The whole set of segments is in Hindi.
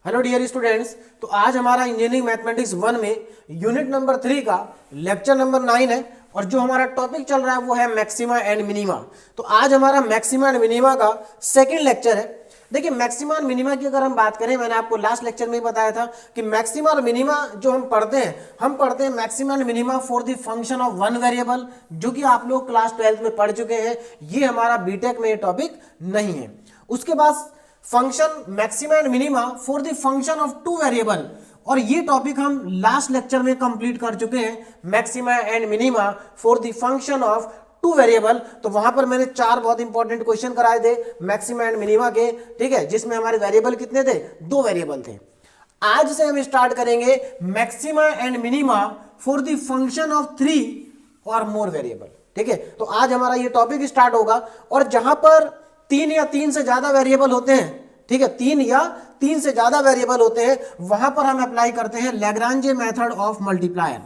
Hello dear students. तो आज हमारा इंजीनियरिंग मैथमेटिक्स 1 में यूनिट नंबर 3 का लेक्चर नंबर 9 है और जो हमारा टॉपिक चल रहा है वो है मैक्सिमा एंड मिनिमा। तो आज हमारा मैक्सिमा एंड मिनिमा का सेकंड लेक्चर है। देखिए मैक्सिमा और मिनिमा की अगर हम बात करें, मैंने आपको लास्ट लेक्चर में ही बताया था कि मैक्सिमा और मिनिमा जो हम पढ़ते हैं maxima and minima for the function of one variable, जो कि आप लोग क्लास 12 में पढ़ चुके हैं। ये हमारा बीटेक में ये टॉपिक नहीं है। उसके बाद function maxima and minima for the function of two variable, और ये टॉपिक हम लास्ट लेक्चर में कंप्लीट कर चुके हैं। Maxima and minima for the function of two variable, तो वहां पर मैंने 4 बहुत इंपॉर्टेंट क्वेश्चन कराए थे मैक्सिमा एंड मिनिमा के, ठीक है, जिसमें हमारे वेरिएबल कितने थे? 2 वेरिएबल थे। आज से हम स्टार्ट करेंगे maxima and minima for the function of 3 और मोर वेरिएबल, ठीक है। तो आज हमारा ये टॉपिक स्टार्ट होगा और जहां पर 3 या 3 से ज्यादा वेरिएबल होते हैं, ठीक है, 3 या 3 से ज्यादा वेरिएबल होते हैं, वहां पर हम अप्लाई करते हैं लैग्रांजे मेथड ऑफ मल्टीप्लायर,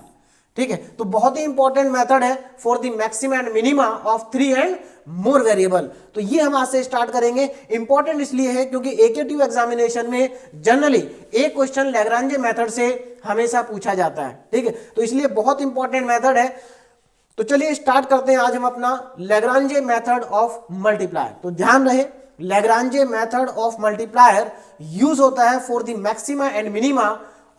ठीक है। तो बहुत ही इंपॉर्टेंट मेथड है for the maxima and minima of 3 and more variable. तो ये हम आज से स्टार्ट करेंगे। इंपॉर्टेंट इसलिए है क्योंकि एकेटीव एग्जामिनेशन में जनरली एक क्वेश्चन लैग्रांजे मेथड से हमेशा पूछा जाता है, ठीक है। तो इसलिए बहुत इंपॉर्टेंट मेथड है। तो चलिए स्टार्ट करते हैं आज हम अपना लैग्रांजे मेथड ऑफ मल्टीप्लायर। तो ध्यान रहे, लैग्रांजे मेथड ऑफ मल्टीप्लायर यूज होता है for the maxima and minima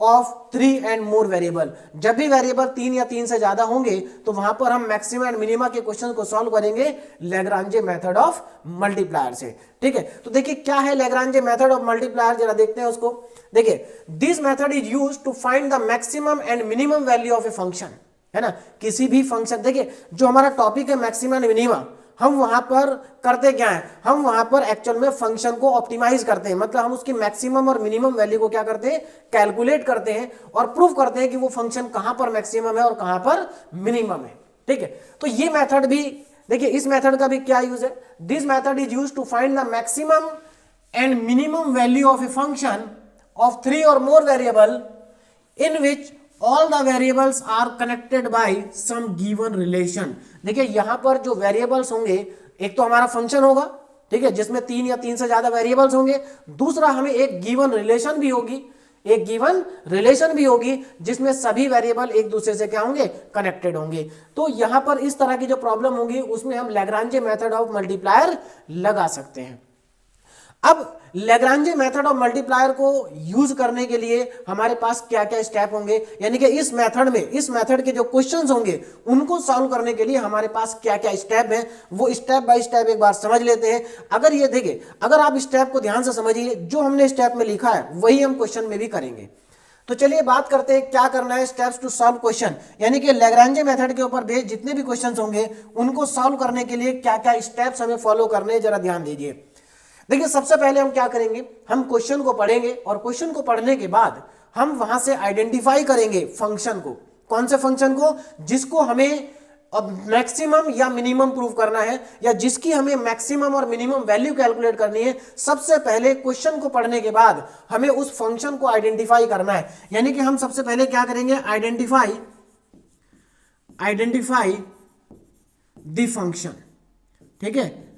of 3 and more variable. जब भी वेरिएबल 3 या 3 से ज्यादा होंगे तो वहां पर हम मैक्सिमा एंड मिनिमा के क्वेश्चन को सॉल्व करेंगे लैग्रांजे मेथड ऑफ मल्टीप्लायर से, ठीक है। तो देखिए क्या है लैग्रांजे मेथड ऑफ मल्टीप्लायर, जरा देखते हैं उसको। देखिए this method is used to find the maximum and minimum value of a function, है ना, किसी भी फंक्शन। देखिए जो हमारा टॉपिक है मैक्सिमा एंड मिनिमा, हम वहां पर करते क्या है, हम वहां पर एक्चुअल में फंक्शन को ऑप्टिमाइज करते हैं, मतलब हम उसकी मैक्सिमम और मिनिमम वैल्यू को क्या करते हैं, कैलकुलेट करते हैं और प्रूव करते हैं कि वो फंक्शन कहां पर मैक्सिमम है और कहां पर मिनिमम है, ठीक है। तो ये मेथड भी देखिए, इस मेथड का भी क्या यूज है, this method is used to find the maximum and minimum value of a function of 3 और more variable in which all the variables are connected by some given relation। देखिए यहां पर जो वेरिएबल्स होंगे, एक तो हमारा फंक्शन होगा, ठीक है, जिसमें 3 या 3 से ज्यादा वेरिएबल्स होंगे। दूसरा हमें एक गिवन रिलेशन भी होगी, एक गिवन रिलेशन भी होगी जिसमें सभी वेरिएबल एक दूसरे से क्या होंगे, कनेक्टेड होंगे। तो यहां पर इस तरह की जो प्रॉब्लम होगी उसमें हम लैग्रांजे मेथड ऑफ मल्टीप्लायर लगा सकते हैं। अब लैग्रांजे मेथड ऑफ मल्टीप्लायर को यूज करने के लिए हमारे पास क्या क्या स्टेप होंगे, यानी कि इस मेथड के जो क्वेश्चंस होंगे उनको सॉल्व करने के लिए हमारे पास क्या क्या स्टेप है, वो स्टेप बाय स्टेप एक बार समझ लेते हैं। अगर ये देखिए, अगर आप स्टेप को ध्यान से समझिए, जो हमने स्टेप में लिखा है वही हम क्वेश्चन में भी करेंगे। तो चलिए बात करते हैं क्या करना है, स्टेप्स टू सॉल्व क्वेश्चन, यानी कि लैग्रांजे मेथड के ऊपर बेस्ड जितने भी क्वेश्चन होंगे उनको सॉल्व करने के लिए क्या क्या स्टेप्स हमें फॉलो करने हैं, जरा ध्यान दीजिए। देखिए सबसे पहले हम क्या करेंगे, हम क्वेश्चन को पढ़ेंगे और क्वेश्चन को पढ़ने के बाद हम वहां से आइडेंटिफाई करेंगे फंक्शन को। कौन से फंक्शन को? जिसको हमें अब मैक्सिमम या मिनिमम प्रूव करना है, या जिसकी हमें मैक्सिमम और मिनिमम वैल्यू कैलकुलेट करनी है। सबसे पहले क्वेश्चन को पढ़ने के बाद हमें उस फंक्शन को आइडेंटिफाई करना है, यानी कि हम सबसे पहले क्या करेंगे, आइडेंटिफाई द फंक्शन, ठीक है।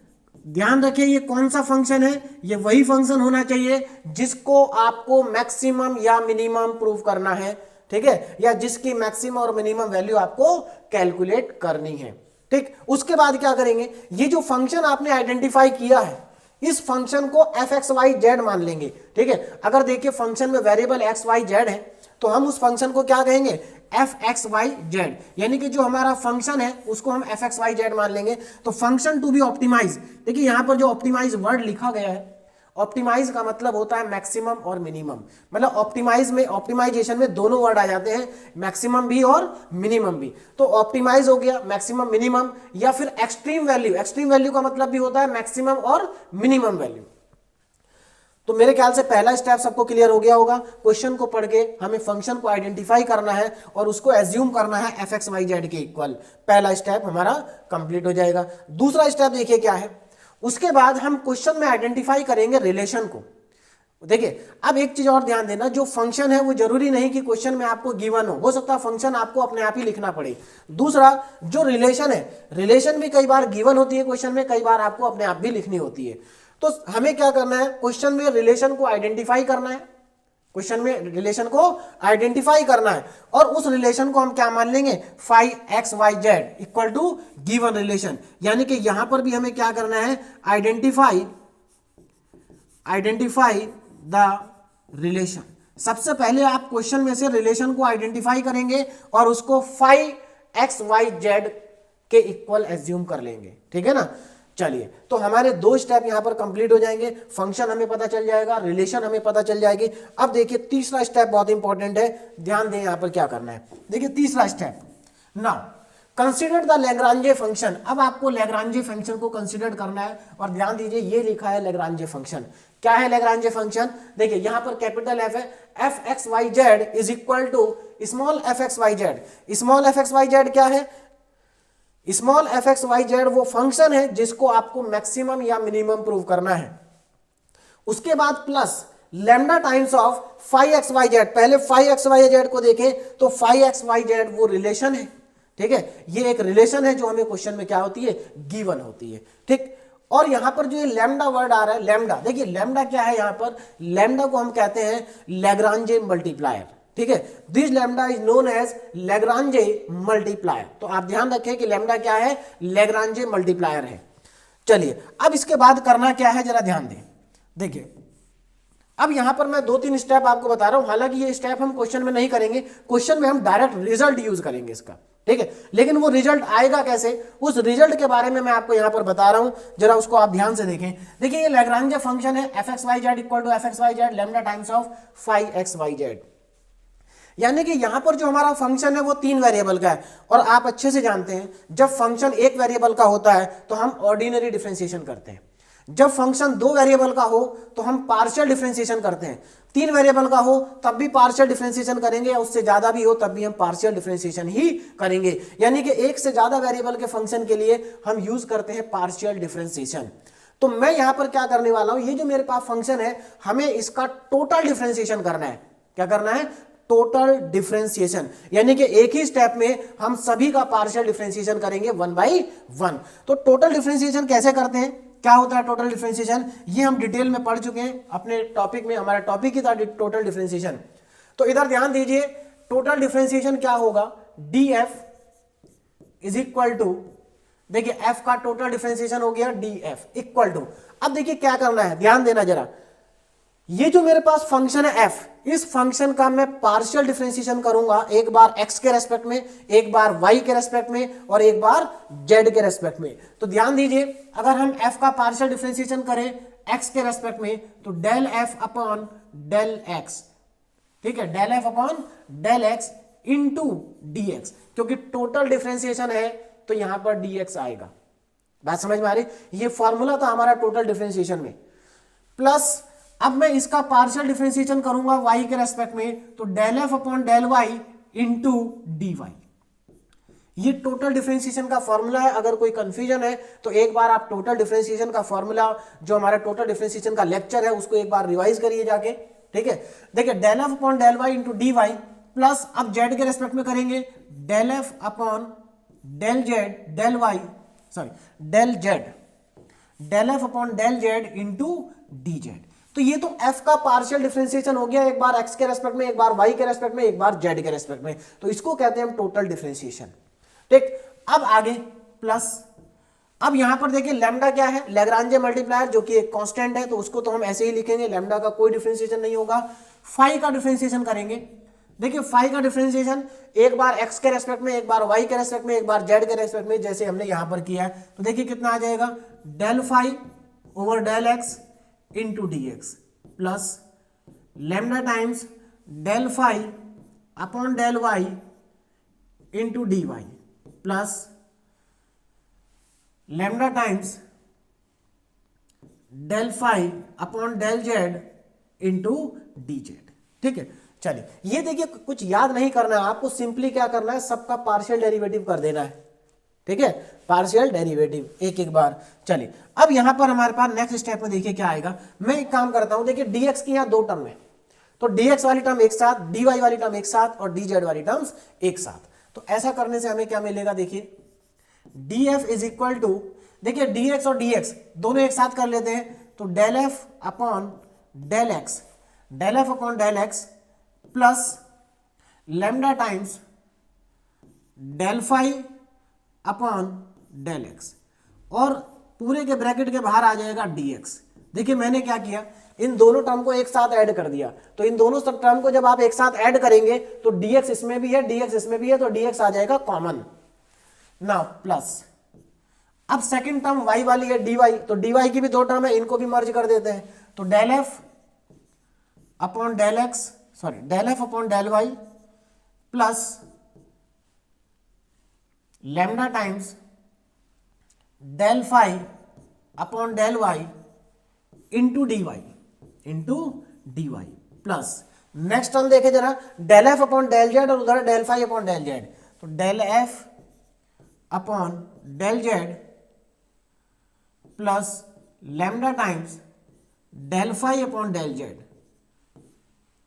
ध्यान रखिए ये कौन सा फंक्शन है, ये वही फंक्शन होना चाहिए जिसको आपको मैक्सिमम या मिनिमम प्रूव करना है, ठीक है, या जिसकी मैक्सिमम और मिनिमम वैल्यू आपको कैलकुलेट करनी है, ठीक। उसके बाद क्या करेंगे, ये जो फंक्शन आपने आइडेंटिफाई किया है इस फंक्शन को fxyz मान लेंगे, ठीक है। अगर देखिए फंक्शन में वेरिएबल xyz है तो हम उस फंक्शन को क्या कहेंगे, fxyz, यानी कि जो हमारा फंक्शन है उसको हम fxyz मान लेंगे। तो फंक्शन टू बी ऑप्टिमाइज, देखिए यहां पर जो ऑप्टिमाइज वर्ड लिखा गया है, ऑप्टिमाइज का मतलब होता है मैक्सिमम और मिनिमम, मतलब ऑप्टिमाइजेशन में दोनों वर्ड आ जाते हैं, मैक्सिमम भी और मिनिमम भी। तो ऑप्टिमाइज हो गया मैक्सिमम मिनिमम, या फिर एक्सट्रीम वैल्यू का मतलब भी होता है मैक्सिमम और मिनिमम वैल्यू। तो मेरे ख्याल से पहला स्टेप सबको क्लियर हो गया होगा। क्वेश्चन को पढ़ के हमें फंक्शन को आइडेंटिफाई करना है और उसको एज्यूम करना है fxyz के इक्वल। पहला स्टेप हमारा कंप्लीट हो जाएगा। दूसरा स्टेप देखिए क्या है, उसके बाद हम क्वेश्चन में आइडेंटिफाई करेंगे रिलेशन को। देखिए अब एक चीज और ध्यान देना, जो फंक्शन है वो जरूरी नहीं कि क्वेश्चन में आपको गिवन हो सकता है फंक्शन आपको अपने आप ही लिखना पड़े। दूसरा जो रिलेशन है, रिलेशन भी कई बार गिवन होती है क्वेश्चन में, कई बार आपको अपने आप भी लिखनी होती है। तो हमें क्या करना है, क्वेश्चन में रिलेशन को आइडेंटिफाई करना है, क्वेश्चन में रिलेशन को आइडेंटिफाई करना है और उस रिलेशन को हम क्या मान लेंगे, phi x Y z equal to given relation. यानी कि यहां पर भी हमें क्या करना है, आइडेंटिफाई द रिलेशन। सबसे पहले आप क्वेश्चन में से रिलेशन को आइडेंटिफाई करेंगे और उसको फाई एक्स वाई जेड के इक्वल एज्यूम कर लेंगे, ठीक है ना। चलिए, तो हमारे दो स्टेप यहां पर कंप्लीट हो जाएंगे, फंक्शन हमें पता चल जाएगा, रिलेशन हमें पता चल जाएगी। अब देखिए तीसरा स्टेप बहुत इंपॉर्टेंट है, ध्यान दें यहां पर क्या करना है। देखिए तीसरा step, now consider the Lagrange function. अब आपको लैग्रांजे फंक्शन को कंसीडर करना है और ध्यान दीजिए ये लिखा है लैग्रांजे फंक्शन। क्या है लैग्रांजे फंक्शन, देखिए यहां पर कैपिटल एफ है, f x Y z is equal to small f x Y z. Small f x Y z क्या है, small f x Y z वो फंक्शन है जिसको आपको मैक्सिमम या मिनिमम प्रूव करना है। उसके बाद plus lambda times of phi x Y z. पहले फाई एक्स वाई जेड को देखें तो फाई एक्स वाई जेड वो रिलेशन है, ठीक है, ये एक रिलेशन है जो हमें क्वेश्चन में क्या होती है, गिवन होती है, ठीक। और यहां पर जो ये लैम्डा वर्ड आ रहा है, लैम्डा, देखिए लैम्डा क्या है, यहां पर लैम्डा को हम कहते हैं लैग्रांजे मल्टीप्लायर, ठीक है। This lambda is known as Lagrange multiplier. तो आप ध्यान रखें कि लैम्डा क्या है, लैग्रांजे मल्टीप्लायर है। चलिए अब इसके बाद करना क्या है, जरा ध्यान दें। देखिए अब यहां पर मैं 2-3 स्टेप आपको बता रहा हूं, हालांकि ये स्टेप हम क्वेश्चन में नहीं करेंगे, क्वेश्चन में हम डायरेक्ट रिजल्ट यूज करेंगे इसका, ठीक है। लेकिन वो रिजल्ट आएगा कैसे, उस रिजल्ट के बारे में मैं आपको यहां पर बता रहा हूं, जरा उसको आप ध्यान से देखें। देखिए ये लैग्रांजे फंक्शन है, f x Y z equal to F x Y z lambda times of phi x Y z. यानी कि यहां पर जो हमारा फंक्शन है वो 3 वेरिएबल का है और आप अच्छे से जानते हैं जब फंक्शन 1 वेरिएबल का होता है तो हम ऑर्डिनरी डिफरेंशिएशन करते हैं, जब फंक्शन 2 वेरिएबल का हो तो हम पार्शियल डिफरेंशिएशन करते हैं, 3 वेरिएबल का हो तब भी पार्शियल डिफरेंशिएशन करेंगे, या उससे ज्यादा भी हो तब भी हम पार्शियल डिफरेंशिएशन ही करेंगे। यानी कि 1 से ज्यादा वेरिएबल के फंक्शन के लिए हम यूज करते हैं पार्शियल डिफरेंशिएशन। तो मैं यहां पर क्या करने वाला हूं, ये जो मेरे पास फंक्शन है हमें इसका टोटल डिफरेंशिएशन करना है। क्या करना है, टोटल डिफरेंशिएशन, यानी कि एक ही स्टेप में हम सभी का पार्शियल डिफरेंशिएशन करेंगे 1 by 1। तो टोटल डिफरेंशिएशन कैसे करते हैं, क्या होता है टोटल डिफरेंशिएशन, ये हम डिटेल में पढ़ चुके हैं अपने टॉपिक में, हमारा टॉपिक ही था टोटल डिफरेंशिएशन। तो इधर ध्यान दीजिए, टोटल डिफरेंशिएशन क्या होगा, df इज इक्वल टू, देखिए f का टोटल डिफरेंशिएशन हो गया df इक्वल टू, अब देखिए क्या करना है, ध्यान देना जरा, ये जो मेरे पास फंक्शन है f, इस फंक्शन का मैं पार्शियल डिफरेंशिएशन करूंगा, एक बार x के रेस्पेक्ट में, एक बार y के रेस्पेक्ट में और एक बार z के रेस्पेक्ट में। तो ध्यान दीजिए अगर हम f का पार्शियल डिफरेंशिएशन करें x के रेस्पेक्ट में तो del f upon del x, ठीक है, del f upon del x into dx, क्योंकि टोटल डिफरेंशिएशन है तो यहां पर dx आएगा। बात समझ में आ रही, ये फॉर्मूला था हमारा टोटल डिफरेंशिएशन में। प्लस अब मैं इसका पार्शियल डिफरेंशिएशन करूंगा y के रेस्पेक्ट में तो del f upon del y into dy, ये टोटल डिफरेंशिएशन का फॉर्मूला है। अगर कोई कंफ्यूजन है तो एक बार आप टोटल डिफरेंशिएशन का फॉर्मूला, जो हमारा टोटल डिफरेंशिएशन का लेक्चर है, उसको एक बार रिवाइज करिए जाके, ठीक है। देखिए del f upon del y into dy plus अब z के रेस्पेक्ट में करेंगे del f upon del z del y, sorry del z, del f upon del z into dz। तो ये तो f का पार्शियल डिफरेंशिएशन हो गया, एक बार x के रेस्पेक्ट में, एक बार y के रेस्पेक्ट में, एक बार z के रेस्पेक्ट में, तो इसको कहते हैं हम टोटल डिफरेंशिएशन, ठीक। अब आगे प्लस, अब यहां पर देखिए लैम्डा क्या है, लैग्रांजे मल्टीप्लायर, जो कि एक कांस्टेंट है, तो उसको तो हम ऐसे ही लिखेंगे, लैम्डा का कोई डिफरेंशिएशन नहीं होगा। फाई का डिफरेंशिएशन करेंगे, देखिए फाई का डिफरेंशिएशन एक बार x के रेस्पेक्ट में, एक बार y के रेस्पेक्ट में, एक बार z के रेस्पेक्ट में, जैसे हमने यहां पर किया है। तो देखिए कितना आ जाएगा, del phi over del x into dx plus lambda times del phi upon del y into dy plus lambda times del phi upon del z into dz, ठीक है। चलिए ये देखिए कुछ याद नहीं करना है आपको, सिंपली क्या करना है, सबका पार्शियल डेरिवेटिव कर देना है, ठीक है, पार्शियल डेरिवेटिव एक एक बार। चलिए अब यहां पर हमारे पास नेक्स्ट स्टेप में देखिए क्या आएगा, मैं एक काम करता हूं, देखिए dx की यहां 2 टर्म है, तो dx वाली टर्म एक साथ, dy वाली टर्म एक साथ और dz वाली टर्म्स एक साथ। तो ऐसा करने से हमें क्या मिलेगा, देखिए df इज इक्वल टू, देखिए dx और dx दोनों एक साथ कर लेते हैं, तो del f upon del x, del F upon del x plus lambda times del phi upon del x, और पूरे के ब्रैकेट के बाहर आ जाएगा dx। देखिए मैंने क्या किया, इन दोनों टर्म को एक साथ ऐड कर दिया, तो इन दोनों टर्म को जब आप एक साथ ऐड करेंगे तो dx इसमें भी है, dx इसमें भी है, तो dx आ जाएगा कॉमन ना, प्लस अब सेकंड टर्म y वाली है dy, तो dy की भी दो टर्म है, इनको भी मर्ज कर देते हैं, तो del F upon del X, sorry del F upon del Y plus lambda times del phi upon del Y into D Y plus next term देखे जरा, del F upon del Z और उधर del phi upon del Z, तो del F upon del Z plus lambda times del phi upon del Z,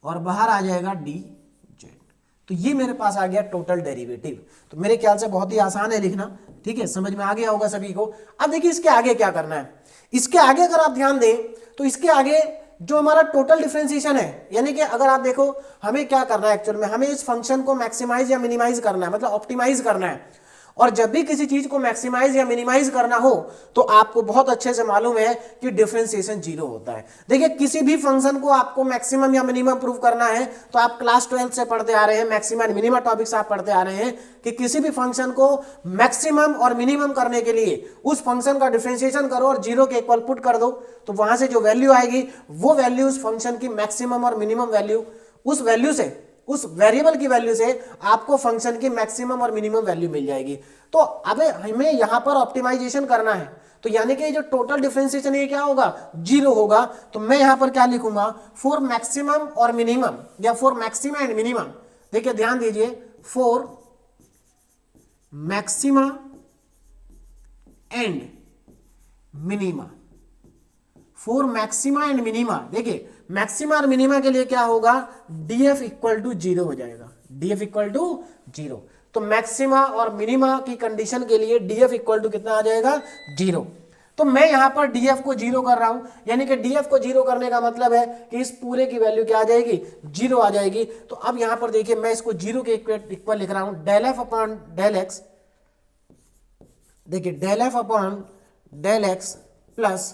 और बाहर आ जाएगा डी जेड। तो ये मेरे पास आ गया टोटल डेरिवेटिव। तो मेरे ख्याल से बहुत ही आसान है लिखना, ठीक है, समझ में आ गया होगा सभी को। अब देखिए इसके आगे क्या करना है, इसके आगे अगर आप ध्यान दें तो इसके आगे जो हमारा टोटल डिफरेंशिएशन है, यानी कि अगर आप देखो हमें क्या करना है, एक्चुअल में हमें इस फंक्शन को मैक्सिमाइज या मिनिमाइज करना है, मतलब ऑप्टिमाइज करना है। और जब भी किसी चीज को मैक्सिमाइज या मिनिमाइज करना हो तो आपको बहुत अच्छे से मालूम है कि डिफरेंशिएशन जीरो होता है। देखिए किसी भी फंक्शन को आपको मैक्सिमम या मिनिमम प्रूव करना है तो आप क्लास 12 से पढ़ते आ रहे हैं, मैक्सिमम एंड मिनिमम टॉपिक्स आप पढ़ते आ रहे हैं कि किसी भी फंक्शन को मैक्सिमम और मिनिमम करने के लिए उस फंक्शन का डिफरेंशिएशन करो और जीरो के इक्वल पुट कर दो, तो वहां से जो वैल्यू आएगी वो वैल्यू उस फंक्शन की मैक्सिमम और मिनिमम वैल्यू, उस वैल्यू से, उस वेरिएबल की वैल्यू से आपको फंक्शन की मैक्सिमम और मिनिमम वैल्यू मिल जाएगी। तो अब हमें यहां पर ऑप्टिमाइजेशन करना है, तो यानी कि जो टोटल डिफरेंशिएशन ये क्या होगा, जीरो होगा। तो मैं यहां पर क्या लिखूंगा, फॉर मैक्सिमम और मिनिमम, या फॉर मैक्सिमा एंड मिनिमम। देखिए ध्यान दीजिए, for maxima and minima, for maxima and minima. देखिए मैक्सिमा और मिनिमा के लिए क्या होगा, df इक्वल टू जीरो हो जाएगा, df इक्वल टू जीरो। तो मैक्सिमा और मिनिमा की कंडीशन के लिए df इक्वल टू कितना आ जाएगा, जीरो। तो मैं यहां पर df को जीरो कर रहा हूं, यानी कि df को जीरो करने का मतलब है कि इस पूरे की वैल्यू क्या आ जाएगी, जीरो आ जाएगी। तो अब यहां पर देखिए मैं इसको जीरो के इक्वल लिख रहा हूं, del F upon del X, देखिए del F upon del x plus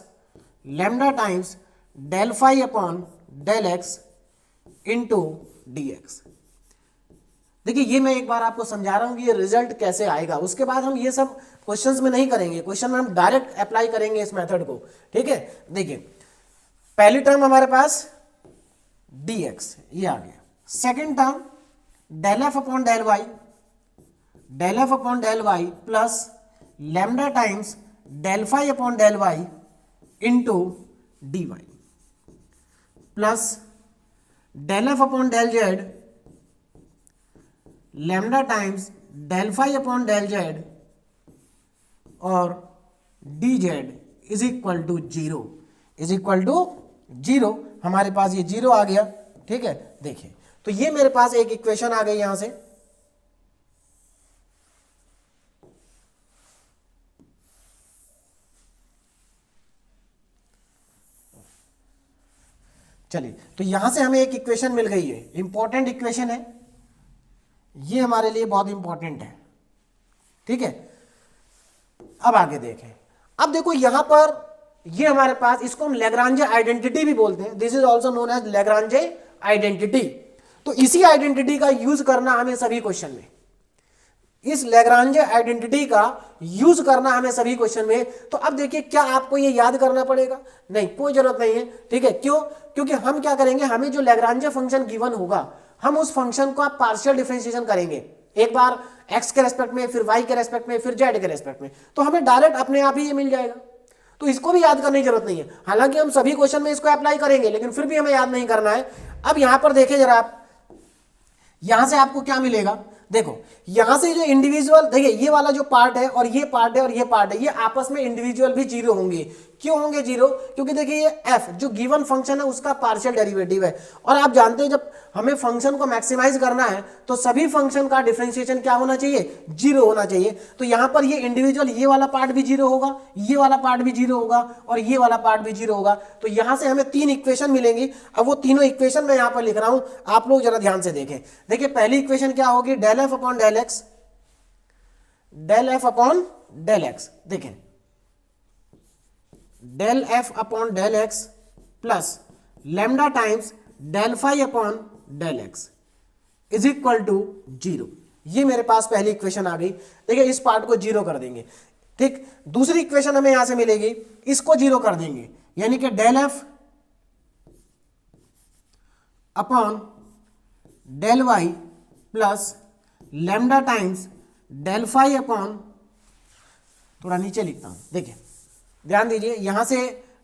lambda times del phi upon del X into D X. देखिए ये मैं एक बार आपको समझा रहा हूं कि ये रिजल्ट कैसे आएगा, उसके बाद हम ये सब क्वेश्चंस में नहीं करेंगे, क्वेश्चन में हम डायरेक्ट अप्लाई करेंगे इस मेथड को, ठीक है। देखिए पहली टर्म हमारे पास dx ये आ गया, second term del F upon del Y, del F upon del Y plus lambda times del phi upon del Y into D Y plus del F upon del Z lambda times del phi upon del Z और D Z is equal to zero, is equal to zero. हमारे पास ये जीरो आ गया, ठीक है। देखिए तो ये मेरे पास एक इक्वेशन आ गई यहां से, चलिए तो यहां से हमें एक इक्वेशन मिल गई है, इंपॉर्टेंट इक्वेशन है ये, हमारे लिए बहुत इंपॉर्टेंट है, ठीक है। अब आगे देखें, अब देखो यहां पर ये हमारे पास, इसको हम लैग्रांजे आइडेंटिटी भी बोलते हैं, this is also known as Lagrange identity. तो इसी आइडेंटिटी का यूज करना हमें सभी क्वेश्चन में, इस लैग्रांजे आइडेंटिटी का यूज करना हमें सभी क्वेश्चन में। तो अब देखिए क्या आपको ये याद करना पड़ेगा, नहीं कोई जरूरत नहीं है, ठीक है। क्यों, क्योंकि हम क्या करेंगे, हमें जो लैग्रांजे फंक्शन गिवन होगा हम उस फंक्शन को आप पार्शियल डिफरेंशिएशन करेंगे, एक बार x के रेस्पेक्ट में, फिर y के रेस्पेक्ट में, फिर z के रेस्पेक्ट में, तो हमें डायरेक्ट अपने आप ही ये मिल जाएगा। तो इसको भी याद करने की जरूरत नहीं है, हालांकि हम सभी क्वेश्चन में इसको अप्लाई करेंगे लेकिन फिर भी हमें याद नहीं करना है। अब यहां पर देखिए जरा आप, यहां से आपको क्या मिलेगा, देखो यहां से जो इंडिविजुअल, देखिए ये वाला जो पार्ट है और ये पार्ट है और ये पार्ट है, ये आपस में इंडिविजुअल भी जीरो होंगे। क्यों होंगे जीरो? क्योंकि देखिए ये f जो गिवन फंक्शन है उसका पार्शियल डेरिवेटिव है, और आप जानते हैं जब हमें फंक्शन को मैक्सिमाइज करना है तो सभी फंक्शन का डिफरेंशिएशन क्या होना चाहिए? जीरो होना चाहिए। तो यहां पर ये इंडिविजुअल ये वाला पार्ट भी जीरो होगा, ये वाला पार्ट भी जीरो होगा, और ये वाला पार्ट भी जीरो होगा। तो यहां से हमें 3 इक्वेशन मिलेंगी। अब वो तीनों इक्वेशन मैं यहां पर लिख रहा हूं, आप लोग जरा ध्यान से देखें। देखिए पहली इक्वेशन क्या होगी? Del F upon del X, del F upon del X. देखें del F upon del x plus lambda times del phi upon del x is equal to zero. ये मेरे पास पहली इक्वेशन आ गई। देखिए इस पार्ट को जीरो कर देंगे, ठीक। दूसरी इक्वेशन हमें यहां से मिलेगी, इसको जीरो कर देंगे, यानी कि del F upon del Y plus lambda times del phi upon, थोड़ा नीचे लिखता हूं, देखिए ध्यान दीजिए, यहां से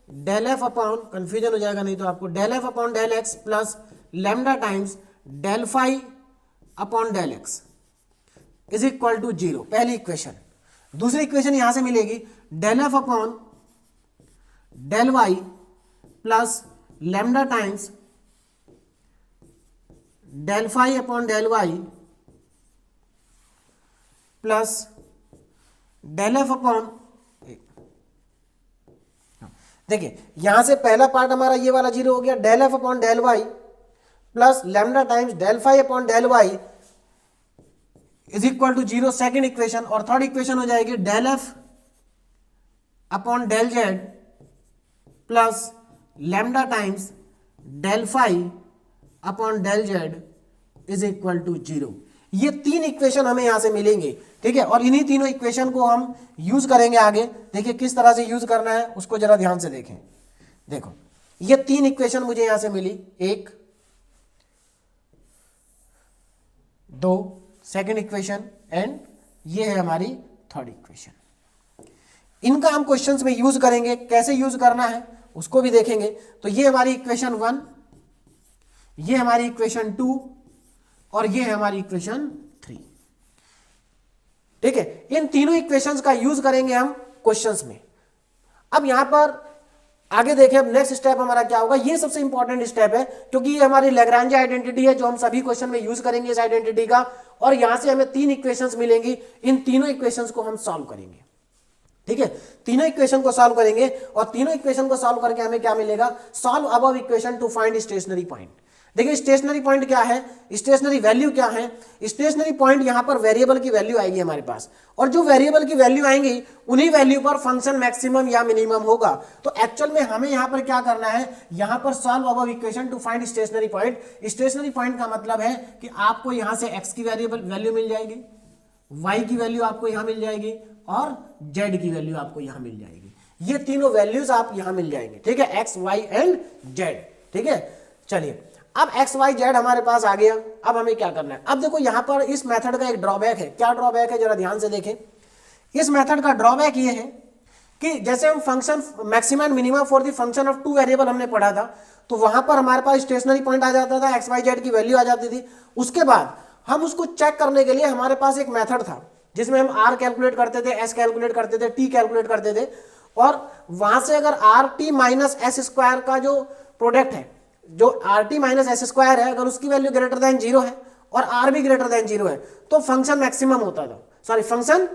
डेल एफ अपॉन, कंफ्यूजन हो जाएगा नहीं तो आपको, del F upon del x plus lambda times del phi upon del x is equal to zero, पहली इक्वेशन। दूसरी इक्वेशन यहां से मिलेगी, del F upon del Y plus lambda times del phi upon del Y plus del F upon, देखिए यहां से पहला पार्ट हमारा ये वाला जीरो हो गया, del F upon del Y plus lambda times del phi upon del y is equal to zero, second equation. और थर्ड इक्वेशन हो जाएगी del F upon del Z plus lambda times del phi upon del z is equal to zero. ये 3 इक्वेशन हमें यहां से मिलेंगे, ठीक है। और इन्हीं तीनों इक्वेशन को हम यूज करेंगे आगे। देखिए किस तरह से यूज करना है उसको जरा ध्यान से देखें। देखो ये 3 इक्वेशन मुझे यहां से मिली, 1 2 सेकेंड इक्वेशन एंड ये है हमारी थर्ड इक्वेशन। इनका हम क्वेश्चंस में यूज करेंगे, कैसे यूज करना है उसको भी देखेंगे। तो ये हमारी इक्वेशन 1, ये हमारी इक्वेशन 2 और ये है हमारी इक्वेशन 3, ठीक है। इन तीनों इक्वेशंस का यूज करेंगे हम क्वेश्चंस में। अब यहां पर आगे देखें, अब नेक्स्ट स्टेप हमारा क्या होगा। ये सबसे इंपॉर्टेंट स्टेप है क्योंकि ये हमारी लैग्रांज आइडेंटिटी है जो हम सभी क्वेश्चन में यूज करेंगे इस आइडेंटिटी का। और यहां से हमें 3 इक्वेशंस मिलेंगी, इन तीनों इक्वेशंस को हम सॉल्व करेंगे, ठीक है। तीनों इक्वेशन को सॉल्व करेंगे और तीनों इक्वेशन को सॉल्व करके हमें क्या मिलेगा? Solve above equation two find stationary point. देखिए स्टेशनरी पॉइंट क्या है, स्टेशनरी वैल्यू क्या है? स्टेशनरी पॉइंट यहां पर वेरिएबल की वैल्यू आएगी हमारे पास, और जो वेरिएबल की वैल्यू आएंगी उन्हीं वैल्यू पर फंक्शन मैक्सिमम या मिनिमम होगा। तो एक्चुअल में हमें यहां पर क्या करना है, यहां पर solve above equation two find stationary point. Stationary point का मतलब है कि आपको यहां से x की वेरिएबल वैल्यू मिल जाएगी, y की वैल्यू आपको यहां मिल जाएगी और z की वैल्यू आपको यहां मिल जाएगी। ये तीनों वैल्यूज आप यहां मिल जाएंगे, ठीक है, x y एंड z, ठीक है। चलिए अब x y z हमारे पास आ गया। अब हमें क्या करना है? अब देखो यहां पर इस मेथड का एक ड्रॉबैक है। क्या ड्रॉबैक है जरा ध्यान से देखें। इस मेथड का ड्रॉबैक ये है कि जैसे हम function maximum and minimum for the function of 2 variable हमने पढ़ा था, तो वहां पर हमारे पास स्टेशनरी पॉइंट आ जाता था, x y z की वैल्यू आ जाती थी। उसके बाद हम उसको चेक करने के लिए हमारे पास एक मेथड था जिसमें हम r कैलकुलेट करते थे, s कैलकुलेट करते थे, t कैलकुलेट करते थे, और वहां से अगर R T minus S square का जो प्रोडक्ट है, जो R T minus S square है, अगर उसकी वैल्यू ग्रेटर देन 0 है और आर भी ग्रेटर देन 0 है तो फंक्शन मैक्सिमम होता था, सॉरी फंक्शन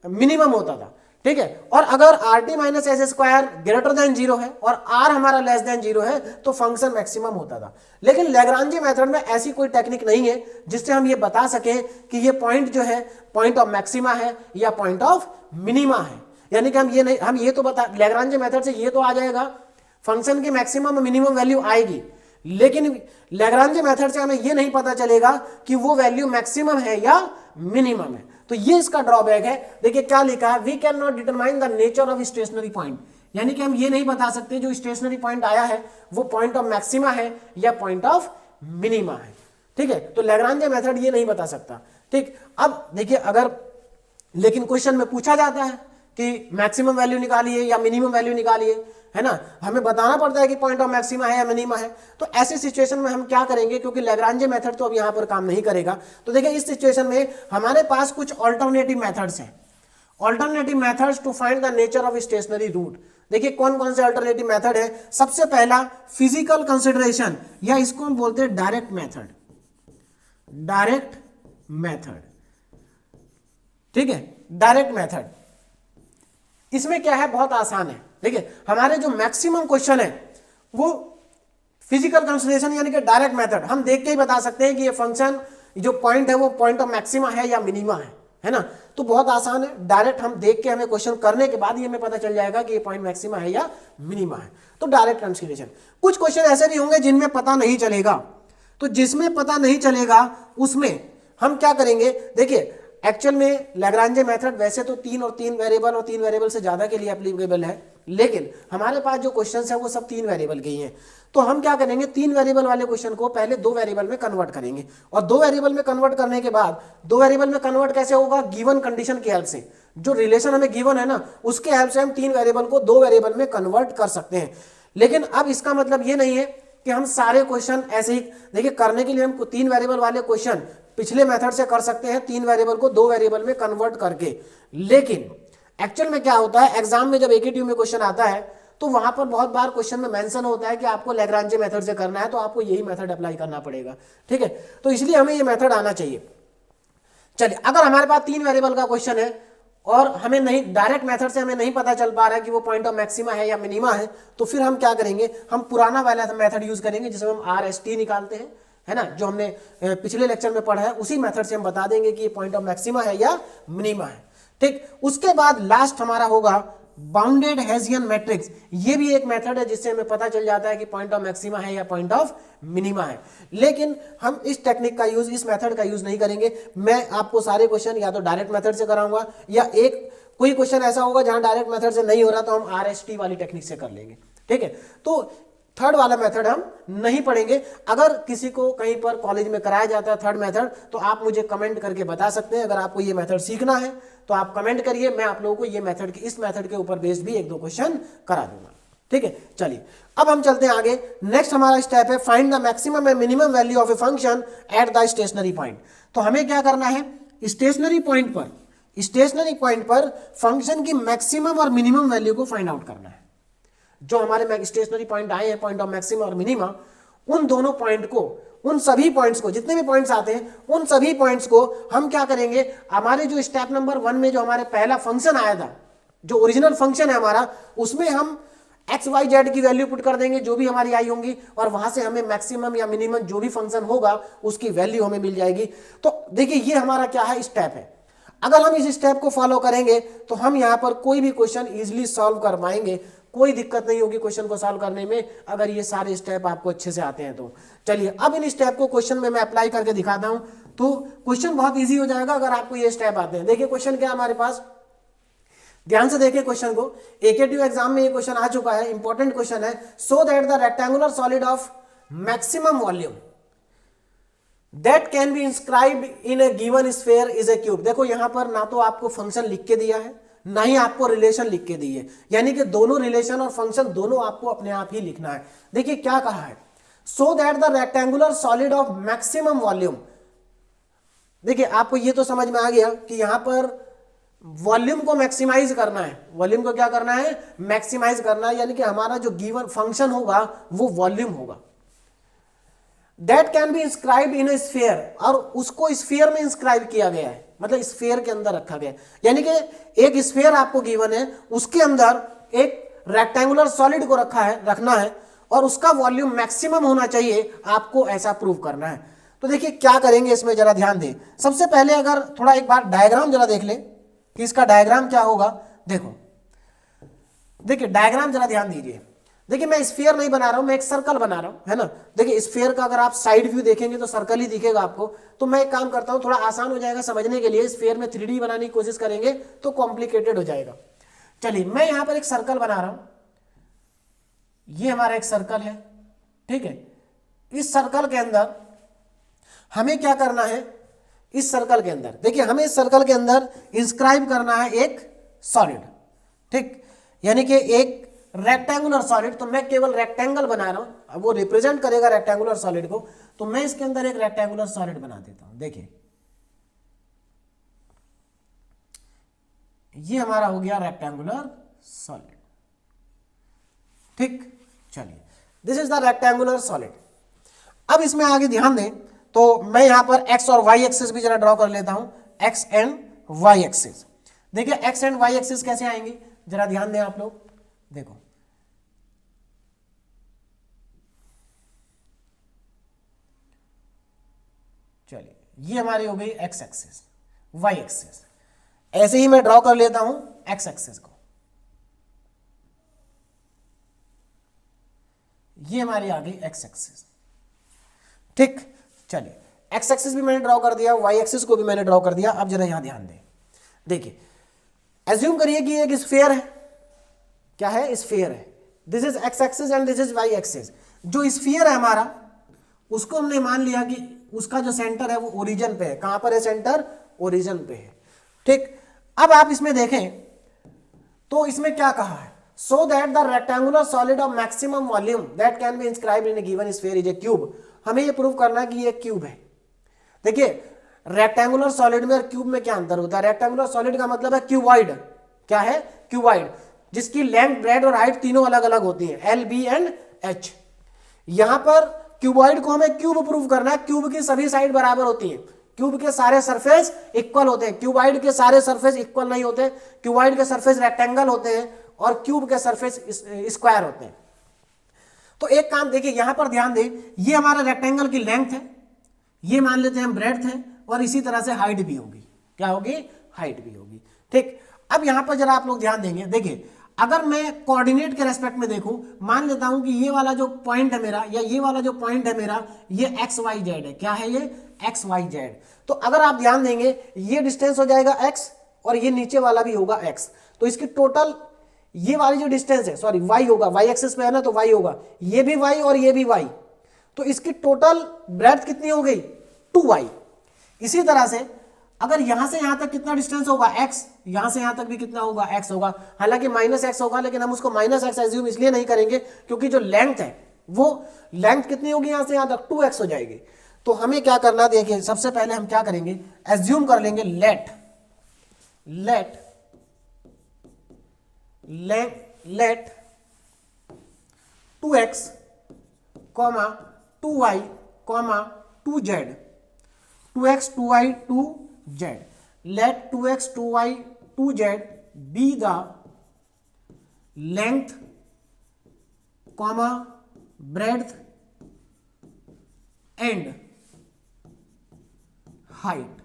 मिनिमम होता था, ठीक है। और अगर R T minus S square greater than 0 है और आर हमारा लेस देन 0 है तो फंक्शन मैक्सिमम होता था। लेकिन लैग्रांजी मेथड में ऐसी कोई टेक्निक नहीं है जिससे हम ये बता सकें कि ये पॉइंट जो है पॉइंट ऑफ मैक्सिमा है या पॉइंट ऑफ मिनिमा है। यानी कि हम ये तो बता, लैग्रांजी मेथड से ये तो आ जाएगा फंक्शन की मैक्सिमम मिनिमम वैल्यू आएगी, लेकिन लैग्रांजी मेथड से हमें यह नहीं पता चलेगा कि वो वैल्यू मैक्सिमम है या मिनिमम है। तो ये इसका ड्रॉबैक है। देखिए क्या लिखा है, we cannot determine the nature of stationary point, यानी कि हम ये नहीं बता सकते जो स्टेशनरी पॉइंट आया है वो पॉइंट ऑफ मैक्सिमा है या पॉइंट ऑफ मिनिमा है, ठीक है। तो लैग्रांजी मेथड ये नहीं बता सकता, ठीक। अब देखिए अगर लेकिन क्वेश्चन में पूछा जाता है कि मैक्सिमम वैल्यू निकालिए या मिनिमम वैल्यू निकालिए, है ना, हमें बताना पड़ता है कि पॉइंट ऑफ मैक्सिमा है या मिनिमा है। तो ऐसी सिचुएशन में हम क्या करेंगे, क्योंकि लैग्रांजी मेथड तो अब यहां पर काम नहीं करेगा, तो देखिए इस सिचुएशन में हमारे पास कुछ ऑल्टरनेटिव मेथड्स हैं, alternative methods to find the nature of stationary root. देखिए कौन कौन से अल्टरनेटिव मेथड है। सबसे पहला फिजिकल कंसिडरेशन, या इसको हम बोलते हैं डायरेक्ट मेथड, डायरेक्ट मेथड, ठीक है, डायरेक्ट मेथड। इसमें क्या है, बहुत आसान है। देखिए हमारे जो मैक्सिमम क्वेश्चन है वो फिजिकल कंसिडरेशन यानी कि डायरेक्ट मेथड, हम देख के ही बता सकते हैं कि ये फंक्शन जो पॉइंट है वो पॉइंट ऑफ मैक्सिमा है या मिनिमा है ना। तो बहुत आसान है, डायरेक्ट हम देख के हमें क्वेश्चन करने के बाद ही हमें पता चल जाएगा कि ये पॉइंट मैक्सिमा है या मिनिमा है। तो डायरेक्ट कंसिडरेशन। कुछ क्वेश्चन ऐसे भी होंगे जिनमें पता नहीं चलेगा, तो जिसमें पता नहीं चलेगा उसमें हम क्या करेंगे, देखिए एक्चुअल में लैग्रांजे मेथड वैसे तो 3 और 3 वेरिएबल और 3 वेरिएबल से ज्यादा के लिए एप्लीकेबल है, लेकिन हमारे पास जो क्वेश्चंस है वो सब 3 वेरिएबल के ही हैं। तो हम क्या करेंगे, 3 वेरिएबल वाले क्वेश्चन को पहले 2 वेरिएबल में कन्वर्ट करेंगे, और 2 वेरिएबल में कन्वर्ट करने के बाद 2 वेरिएबल में कन्वर्ट कैसे होगा, गिवन कंडीशन की हेल्प से। जो रिलेशन हमें गिवन है ना उसके हेल्प से हम 3 वेरिएबल को 2 वेरिएबल में कन्वर्ट कर सकते हैं। लेकिन अब इसका मतलब ये नहीं है कि हम सारे क्वेश्चन ऐसे ही, देखिए करने के लिए हम 3 वेरिएबल वाले क्वेश्चन पिछले मेथड से कर सकते हैं, 3 वेरिएबल को 2 वेरिएबल में कन्वर्ट करके। लेकिन एक्चुअल में क्या होता है, एग्जाम में जब एकेटीयू में क्वेश्चन आता है तो वहां पर बहुत बार क्वेश्चन में मेंशन होता है कि आपको लैग्रांजे मेथड से करना है, तो आपको यही मेथड अप्लाई करना पड़ेगा, ठीक है। तो इसलिए हमें ये मेथड आना चाहिए। चलिए अगर हमारे पास 3 वेरिएबल का क्वेश्चन है और हमें नहीं, डायरेक्ट मेथड से हमें नहीं पता चल पा रहा है कि वो पॉइंट ऑफ मैक्सिमा है या मिनिमा है, तो फिर हम क्या करेंगे, हम पुराना वाला मेथड यूज करेंगे जिसमें हम RST निकालते हैं, है ना, जो हमने पिछले लेक्चर में पढ़ा है। उसी मेथड से हम बता देंगे कि ये पॉइंट ऑफ मैक्सिमा है या मिनिमा है, ठीक। उसके बाद लास्ट हमारा होगा बाउंडेड हेसियन मैट्रिक्स। ये भी एक मेथड है जिससे हमें पता चल जाता है कि पॉइंट ऑफ मैक्सिमा है या पॉइंट ऑफ मिनिमा है। लेकिन हम इस टेक्निक का यूज, इस मेथड का यूज नहीं करेंगे। मैं आपको सारे क्वेश्चन या तो डायरेक्ट मेथड से कराऊंगा, या एक कोई क्वेश्चन ऐसा होगा जहां डायरेक्ट मेथड से नहीं हो रहा तो हम RST वाली टेक्निक से कर लेंगे, ठीक है। तो थर्ड वाला मेथड हम नहीं पढ़ेंगे। अगर किसी को कहीं पर कॉलेज में कराया जाता है थर्ड मेथड, तो आप मुझे कमेंट करके बता सकते हैं। अगर आपको ये मेथड सीखना है तो आप कमेंट करिए, मैं आप लोगों को ये मेथड के, इस मेथड के ऊपर बेस्ड भी 1-2 क्वेश्चन करा दूंगा, ठीक है। चलिए अब हम चलते हैं आगे। नेक्स्ट हमारा स्टेप है find the maximum and minimum value of a function at the stationary point. तो हमें क्या करना है, स्टेशनरी पॉइंट पर फंक्शन की मैक्सिमम और मिनिमम वैल्यू को फाइंड आउट करना है। जो हमारे स्टेशनरी पॉइंट आए हैं, पॉइंट ऑफ मैक्सिमा और मिनिमा, उन दोनों पॉइंट को, उन सभी पॉइंट्स को, जितने भी पॉइंट्स आते हैं उन सभी पॉइंट्स को हम क्या करेंगे, हमारे जो स्टेप नंबर 1 में जो हमारे पहला फंक्शन आया था, जो ओरिजिनल फंक्शन है हमारा, उसमें हम XYZ की वैल्यू पुट कर देंगे जो भी हमारी आई होंगी, और वहां से हमें मैक्सिमम या मिनिमम जो भी फंक्शन होगा उसकी वैल्यू हमें मिल जाएगी। तो देखिए ये हमारा क्या है, स्टेप है। अगर हम इस स्टेप को फॉलो करेंगे तो हम यहाँ पर कोई भी क्वेश्चन इजिली सॉल्व कर पाएंगे, कोई दिक्कत नहीं होगी क्वेश्चन को सॉल्व करने में, अगर ये सारे स्टेप आपको अच्छे से आते हैं तो। चलिए अब इन स्टेप को क्वेश्चन में मैं अप्लाई करके दिखाता हूं, तो क्वेश्चन बहुत इजी हो जाएगा अगर आपको ये स्टेप आते हैं। देखिए क्वेश्चन क्या हमारे पास, ध्यान से देखिए क्वेश्चन को। एकेटीयू एग्जाम में ये क्वेश्चन आ चुका है, इंपॉर्टेंट क्वेश्चन है। So that the rectangular solid of maximum volume that can be inscribed in A given sphere is a cube. देखो यहां पर ना तो आपको फंक्शन लिख के दिया है, ना ही आपको रिलेशन लिख के दी है, यानी कि दोनों रिलेशन और फंक्शन दोनों आपको अपने आप ही लिखना है। देखिए क्या कहा है, so that the rectangular solid of maximum volume. देखिए आपको ये तो समझ में आ गया कि यहां पर वॉल्यूम को मैक्सिमाइज करना है, वॉल्यूम को क्या करना है, मैक्सिमाइज करना है, यानी कि हमारा जो गिवन फंक्शन होगा वो वॉल्यूम होगा। That can be inscribed in A sphere, और उसको स्फीयर में इंस्क्राइब किया गया है, मतलब स्फीयर के अंदर रखा गया है। यानी कि एक स्फीयर आपको गिवन है, उसके अंदर एक रेक्टेंगुलर सॉलिड को रखना है और उसका वॉल्यूम मैक्सिमम होना चाहिए, आपको ऐसा प्रूव करना है। तो देखिए क्या करेंगे इसमें, जरा ध्यान दें। सबसे पहले अगर थोड़ा एक बार डायग्राम जरा देख लें कि इसका डायग्राम क्या होगा। देखो देखिए डायग्राम जरा ध्यान दीजिए। देखिए मैं स्फीयर नहीं बना रहा हूं, मैं एक सर्कल बना रहा हूं, है ना। देखिए स्फीयर का अगर आप साइड व्यू देखेंगे तो सर्कल ही दिखेगा आपको। तो मैं एक काम करता हूं, थोड़ा आसान हो जाएगा समझने के लिए, स्फीयर में 3D बनाने की कोशिश करेंगे तो कॉम्प्लिकेटेड हो जाएगा। चलिए मैं यहां पर एक सर्कल बना रहा हूं, ये हमारा एक सर्कल है, ठीक है। इस सर्कल के अंदर हमें क्या करना है, इस सर्कल के अंदर देखिए हमें इस सर्कल के अंदर इंस्क्राइब करना है एक सॉलिड, ठीक, यानी कि एक रेक्टेंगुलर सॉलिड। तो मैं केवल रेक्टेंगल बना रहा हूं, अब वो रिप्रेजेंट करेगा रेक्टेंगुलर सॉलिड को, तो मैं इसके अंदर एक रेक्टेंगुलर सॉलिड बना देता हूं। देखिए ये हमारा हो गया रेक्टेंगुलर सॉलिड, ठीक, चलिए this is the rectangular solid. अब इसमें आगे ध्यान दें तो मैं यहां पर एक्स और वाई एक्सिस भी जरा ड्रॉ कर लेता हूं, एक्स एंड वाई एक्सिस। देखिए एक्स एंड वाई एक्सिस कैसे आएंगे, जरा ध्यान दें आप लोग। देखो चलिए ये हमारी हो गई एक्स एक्सिस, वाई एक्सिस। ऐसे ही मैं ड्रॉ कर लेता हूं एक्स एक्सिस को, ये हमारी आ गई एक्स एक्सिस। ठीक, चलिए एक्स एक्सिस भी मैंने ड्रॉ कर दिया, वाई एक्सिस को भी मैंने ड्रॉ कर दिया। अब जरा यहां ध्यान दें, देखिए एज्यूम करिए कि एक स्फीयर है, क्या है, स्फीयर है। This is x axis and this is y axis. जो स्फीयर है हमारा, उसको हमने मान लिया कि उसका जो सेंटर है वो ओरिजिन पे है। कहां पर है सेंटर, ओरिजिन पे है। ठीक, अब आप इसमें देखें तो इसमें क्या कहा है, so that the rectangular solid of maximum volume that can be inscribed in A given sphere is a cube. हमें ये प्रूव करना है कि ये क्यूब है। देखिए रेक्टेंगुलर सॉलिड में और क्यूब में क्या अंतर होता है। रेक्टेंगुलर सॉलिड का मतलब है क्यूबॉइड, क्या है, क्यूबॉइड, जिसकी लेंथ, ब्रेड और हाइट तीनों अलग अलग होती है, एल, बी एंड एच। यहां पर क्यूबॉइड को हमें क्यूब प्रूव करना है। क्यूब की सभी साइड बराबर होती है, क्यूब के सारे सरफेस इक्वल होते हैं। क्यूबॉइड के सारे सरफेस इक्वल नहीं होते, क्यूबॉइड के सरफेस रेक्टेंगल होते हैं और क्यूब के सरफेस स्क्वायर होते हैं। तो एक काम देखिए, यहां पर ध्यान दें, ये हमारा रेक्टेंगल की लेंथ है, ये मान लेते हैं हम ब्रेड्थ है, और इसी तरह से हाइट भी होगी, क्या होगी, हाइट भी होगी। ठीक, अब यहां पर जरा आप लोग ध्यान देंगे, देखिए अगर मैं कोऑर्डिनेट के रेस्पेक्ट में देखूं, मान लेता हूं कि ये वाला जो पॉइंट है मेरा, या ये वाला जो पॉइंट है मेरा, ये एक्स वाई जेड है, क्या है, ये एक्स वाई जेड। तो अगर आप ध्यान देंगे ये डिस्टेंस हो जाएगा एक्स और ये नीचे वाला भी होगा एक्स, तो इसकी टोटल ये वाली जो डिस्टेंस है, सॉरी वाई होगा, वाई एक्सिस पे है ना, तो वाई होगा, ये भी वाई और ये भी वाई, तो इसकी टोटल ब्रेड्थ कितनी हो गई, 2y। इसी तरह से अगर यहां से यहां तक कितना डिस्टेंस होगा, x, यहां से यहां तक भी कितना होगा, x होगा। हालांकि -x होगा, लेकिन हम उसको -x एज्यूम इसलिए नहीं करेंगे क्योंकि जो लेंथ है वो लेंथ कितनी होगी, यहां से यहां तक 2x हो जाएगी। तो हमें क्या करना, देखिए सबसे पहले हम क्या करेंगे, एज्यूम कर लेंगे late 2x, 2y, 2z, 2x, 2y, 2z. Let 2x, 2y, 2z be the length, breadth and height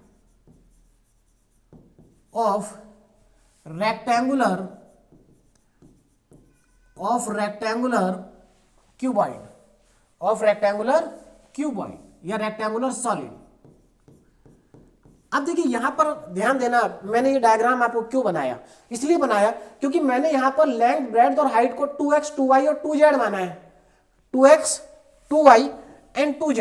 of rectangular cuboid या रेक्टेंगुलर सॉलिड। अब देखिए यहां पर ध्यान देना, मैंने ये डायग्राम आपको क्यों बनाया, इसलिए बनाया क्योंकि मैंने यहां पर लेंथ, ब्रेड्थ और हाइट को 2x, 2y और 2z माना है, 2x, 2y and 2z।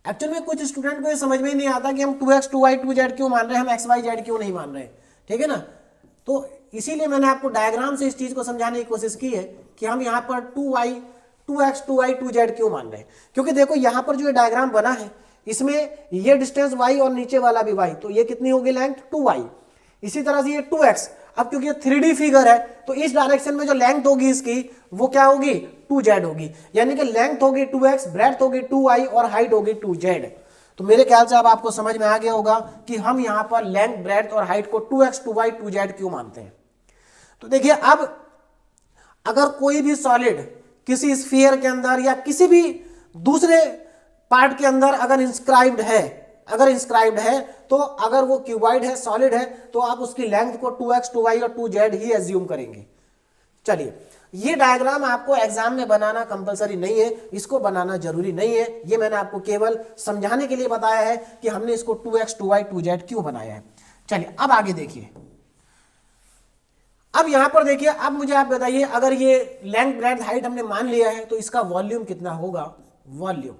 Actual में कुछ स्टूडेंट को ये समझ में ही नहीं आता कि हम 2x, 2y, 2z क्यों मान रहे हैं, हम x, y, z क्यों नहीं मान रहे, ठीक है ना। तो इसीलिए मैंने आपको डायग्राम से इस चीज को समझाने की कोशिश की है कि हम यहाँ पर 2x, 2y, 2z क्यों मान रहे हैं। क्योंकि देखो यहाँ पर जो डायग्राम बना है, इसमें ये डिस्टेंस y और नीचे वाला भी y, तो ये कितनी होगी लेंथ, 2y। इसी तरह से ये 2x, अब क्योंकि ये 3D फिगर है तो इस डायरेक्शन में जो लेंथ होगी इसकी वो क्या होगी, 2z होगी। यानी कि लेंथ होगी 2x, ब्रेड्थ होगी 2y और हाइट होगी 2z। तो मेरे ख्याल से अब आपको समझ में आ गया होगा कि हम यहां पर लेंथ, ब्रेड्थ और हाइट को 2x, 2y, 2z क्यों मानते हैं। तो देखिए अब अगर कोई भी सॉलिड किसी स्फीयर के अंदर या किसी भी दूसरे पार्ट के अंदर अगर इंस्क्राइब्ड है, तो अगर वो क्यूबॉइड है, सॉलिड है, तो आप उसकी लेंथ को 2x, 2y और 2z ही एज्यूम करेंगे। चलिए ये डायग्राम आपको एग्जाम में बनाना कंपलसरी नहीं है, इसको बनाना जरूरी नहीं है, ये मैंने आपको केवल समझाने के लिए बताया है कि हमने इसको 2x, 2y, 2z क्यों बनाया है। चलिए अब आगे देखिए, अब यहां पर देखिए, अब मुझे आप बताइए अगर ये लेंथ, ब्रेड्थ, हाइट हमने मान लिया है तो इसका वॉल्यूम कितना होगा, वॉल्यूम।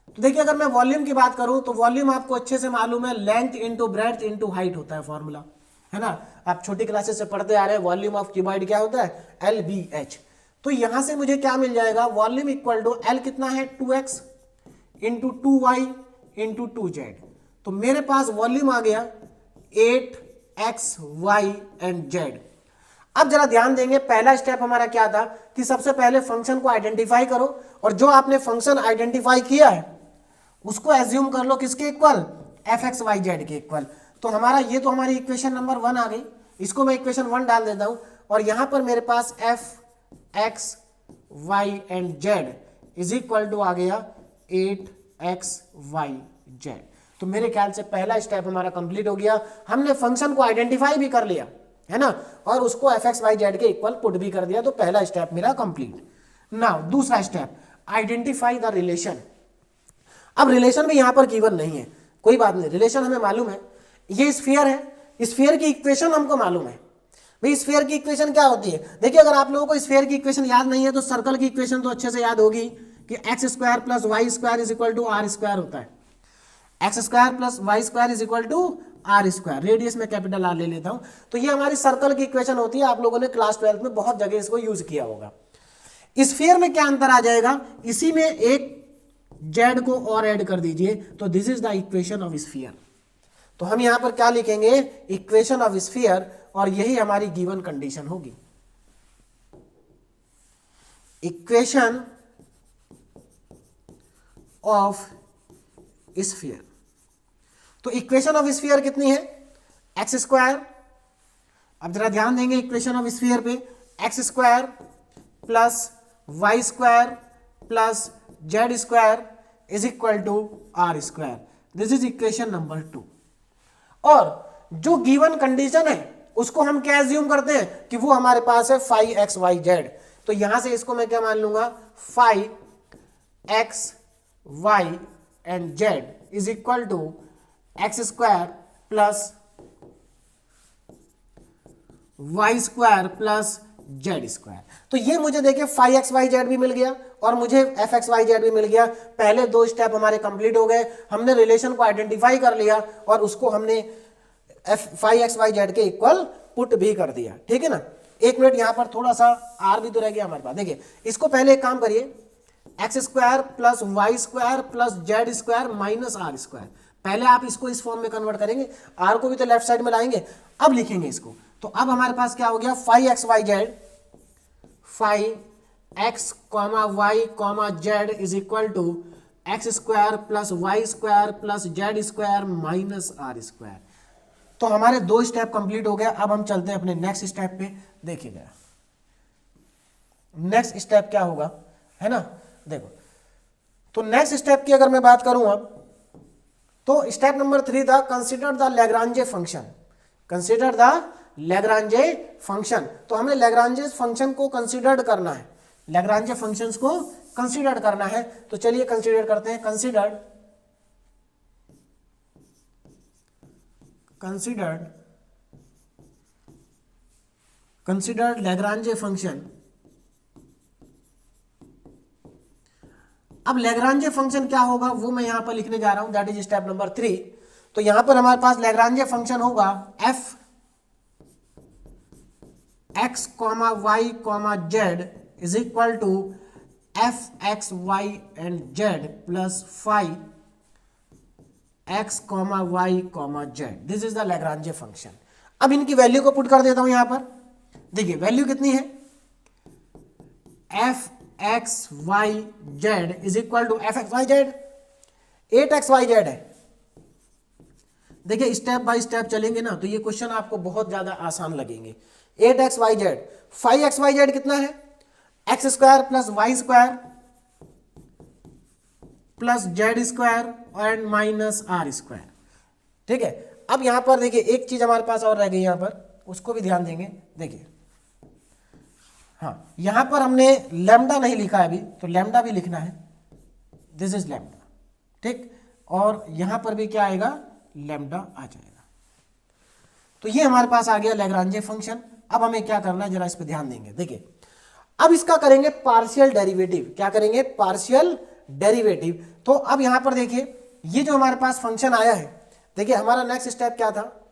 तो देखिए अगर मैं वॉल्यूम की बात करूं तो वॉल्यूम आपको अच्छे से मालूम है, length into breadth into height होता है फॉर्मूला, है ना। आप छोटी क्लासेस से पढ़ते आ रहे हैं, वॉल्यूम ऑफ क्यूबॉइड क्या होता है, LBH। तो यहां से मुझे क्या मिल जाएगा, वॉल्यूम इक्वल टू L कितना है, 2x into 2y into 2z। तो मेरे पास वॉल्यूम आ गया 8x, y एंड z। अब जरा ध्यान देंगे, पहला स्टेप हमारा क्या था कि सबसे पहले फंक्शन को आइडेंटिफाई करो, और जो आपने फंक्शन आइडेंटिफाई किया है उसको एज्यूम कर लो किसके equal, f x Y z के इक्वल। तो हमारा ये तो हमारी इक्वेशन नंबर 1 आ गई, इसको मैं इक्वेशन 1 डाल देता हूं, और यहां पर मेरे पास F x Y and Z is equal to आ गया 8xy जेड। तो मेरे ख्याल से पहला स्टेप हमारा कंप्लीट हो गया, हमने फंक्शन को आइडेंटिफाई भी कर लिया है ना, और उसको एफ एक्स वाई जेड के इक्वल पुट भी कर दिया, तो पहला स्टेप मेरा कंप्लीट। नाउ दूसरा स्टेप, आइडेंटिफाई द रिलेशन। अब रिलेशन भी यहां पर गिवन नहीं है, कोई बात नहीं, रिलेशन हमें मालूम है, ये स्फीयर है, स्फीयर की इक्वेशन हमको मालूम है। भाई स्फीयर की इक्वेशन क्या होती है, देखिए अगर आप लोगों को स्फीयर की इक्वेशन याद नहीं है तो सर्कल की इक्वेशन तो अच्छे से याद होगी कि x square plus Y square is equal to are square होता है। X square plus Y square is equal to are square, radius में कैपिटल आर ले लेता हूं, तो ये हमारी सर्कल की इक्वेशन होती है, आप लोगों ने क्लास 12 में बहुत जगह इसको यूज किया होगा। स्फीयर में क्या अंतर आ जाएगा, इसी में एक जेड को और ऐड कर दीजिए, तो this is the equation of sphere. तो हम यहां पर क्या लिखेंगे, इक्वेशन ऑफ स्फीयर, और यही हमारी गिवन कंडीशन होगी, इक्वेशन ऑफ स्फीयर। तो इक्वेशन ऑफ स्फीयर कितनी है, एक्स स्क्वायर, अब जरा ध्यान देंगे इक्वेशन ऑफ स्फीयर पे, x square plus Y square plus Z square is equal to are square, this is equation number 2। और जो गिवन कंडीशन है उसको हम क्या एज्यूम करते हैं कि वो हमारे पास है फाइव एक्स वाई जेड, तो यहां से इसको मैं क्या मान लूंगा, phi x Y and Z is equal to x square plus Y square plus Z square. तो ये मुझे देखिए फाइव एक्स वाई जेड भी मिल गया और मुझे एफ एक्स वाई जेड भी मिल गया। पहले दो स्टेप हमारे कंप्लीट हो गए, हमने रिलेशन को आइडेंटिफाई कर लिया और उसको हमने फाइव एक्स वाई जेड के इक्वल पुट भी कर दिया, ठीक है ना। एक मिनट, यहां पर थोड़ा सा आर भी तो रह गया हमारे पास। देखिए इसको पहले एक काम करिए, x square plus Y square plus Z square minus r square, पहले आप इसको इस फॉर्म में कन्वर्ट करेंगे, आर को भी तो लेफ्ट साइड में लाएंगे, अब लिखेंगे इसको। तो अब हमारे पास क्या हो गया, phi x Y z, phi x comma Y comma Z is equal to x square plus Y square plus Z square minus r square. तो हमारे दो स्टेप कंप्लीट हो गया। अब हम चलते हैं अपने नेक्स्ट स्टेप पे। देखिएगा नेक्स्ट स्टेप क्या होगा, है ना। देखो तो नेक्स्ट स्टेप की अगर मैं बात करूं अब, तो स्टेप नंबर 3 था consider the Lagrange function. Consider the Lagrange function, तो हमें लैग्रांजे फंक्शन को कंसीडर करना है, लैग्रांजे फंक्शंस को कंसीडर करना है। तो चलिए कंसीडर करते हैं। Considered Lagrange function. अब लैग्रांजे फंक्शन क्या होगा वो मैं यहां पर लिखने जा रहा हूं, दैट इज स्टेप नंबर 3। तो यहां पर हमारे पास लैग्रांजे फंक्शन होगा F x comma Y comma Z is equal to F x Y and Z plus five x comma Y comma Z, this is the Lagrange function. अब इनकी वैल्यू को पुट कर देता हूं यहां पर। देखिए वैल्यू कितनी है, f x Y z is equal to F x Y z 8xyz है। देखिए स्टेप बाय स्टेप चलेंगे ना तो ये क्वेश्चन आपको बहुत ज्यादा आसान लगेंगे। 8xyz, 5xyz कितना है, x square plus Y square plus Z square and minus r square, ठीक है। अब यहां पर देखिए एक चीज हमारे पास और रह गई यहां पर, उसको भी ध्यान देंगे। देखिए हाँ, यहां पर हमने लैम्डा नहीं लिखा है अभी, तो लैम्डा भी लिखना है, दिस इज लैम्डा, ठीक। और यहां पर भी क्या आएगा, लैम्डा आ जाएगा। तो ये हमारे पास आ गया लैग्रांजे फंक्शन। अब हमें क्या करना है जरा इस पे ध्यान देंगे। देखिए अब इसका करेंगे पार्शियल डेरिवेटिव। क्या करेंगे, पार्शियल डेरिवेटिव। तो अब यहां पर देखिए ये जो हमारे पास फंक्शन आया है, देखिए हमारा नेक्स्ट स्टेप क्या था,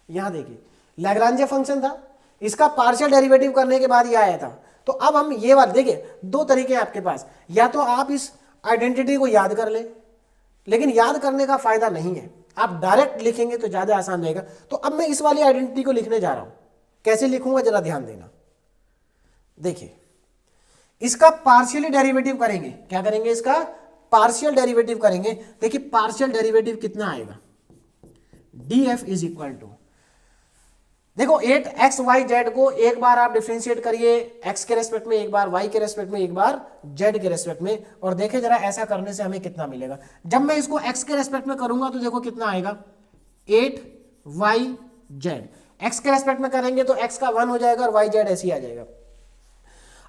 यहां देखिए लैग्रांजे फंक्शन था, इसका पार्शियल डेरिवेटिव करने के बाद ये आया था। तो अब हम ये बात देखिए, दो तरीके हैं आपके पास, या तो आप इस आइडेंटिटी को याद कर ले, लेकिन याद करने का फायदा नहीं है, आप डायरेक्ट लिखेंगे तो ज्यादा आसान रहेगा। तो अब मैं इस वाली आइडेंटिटी को लिखने जा रहा हूं, कैसे लिखूंगा जरा ध्यान देना। देखिए इसका पार्शियली डेरिवेटिव करेंगे, क्या करेंगे, इसका पार्शियल डेरिवेटिव करेंगे। देखिए पार्शियल डेरिवेटिव कितना आएगा, df इज इक्वल टू, देखो 8xyz को एक बार आप डिफरेंशिएट करिए x के रेस्पेक्ट में, एक बार y के रेस्पेक्ट में, एक बार z के रेस्पेक्ट में, और देखे जरा ऐसा करने से हमें कितना मिलेगा। जब मैं इसको x के रेस्पेक्ट में करूंगा तो देखो कितना आएगा 8yz, x के रेस्पेक्ट में करेंगे तो x का 1 हो जाएगा और yz ऐसे ही आ जाएगा।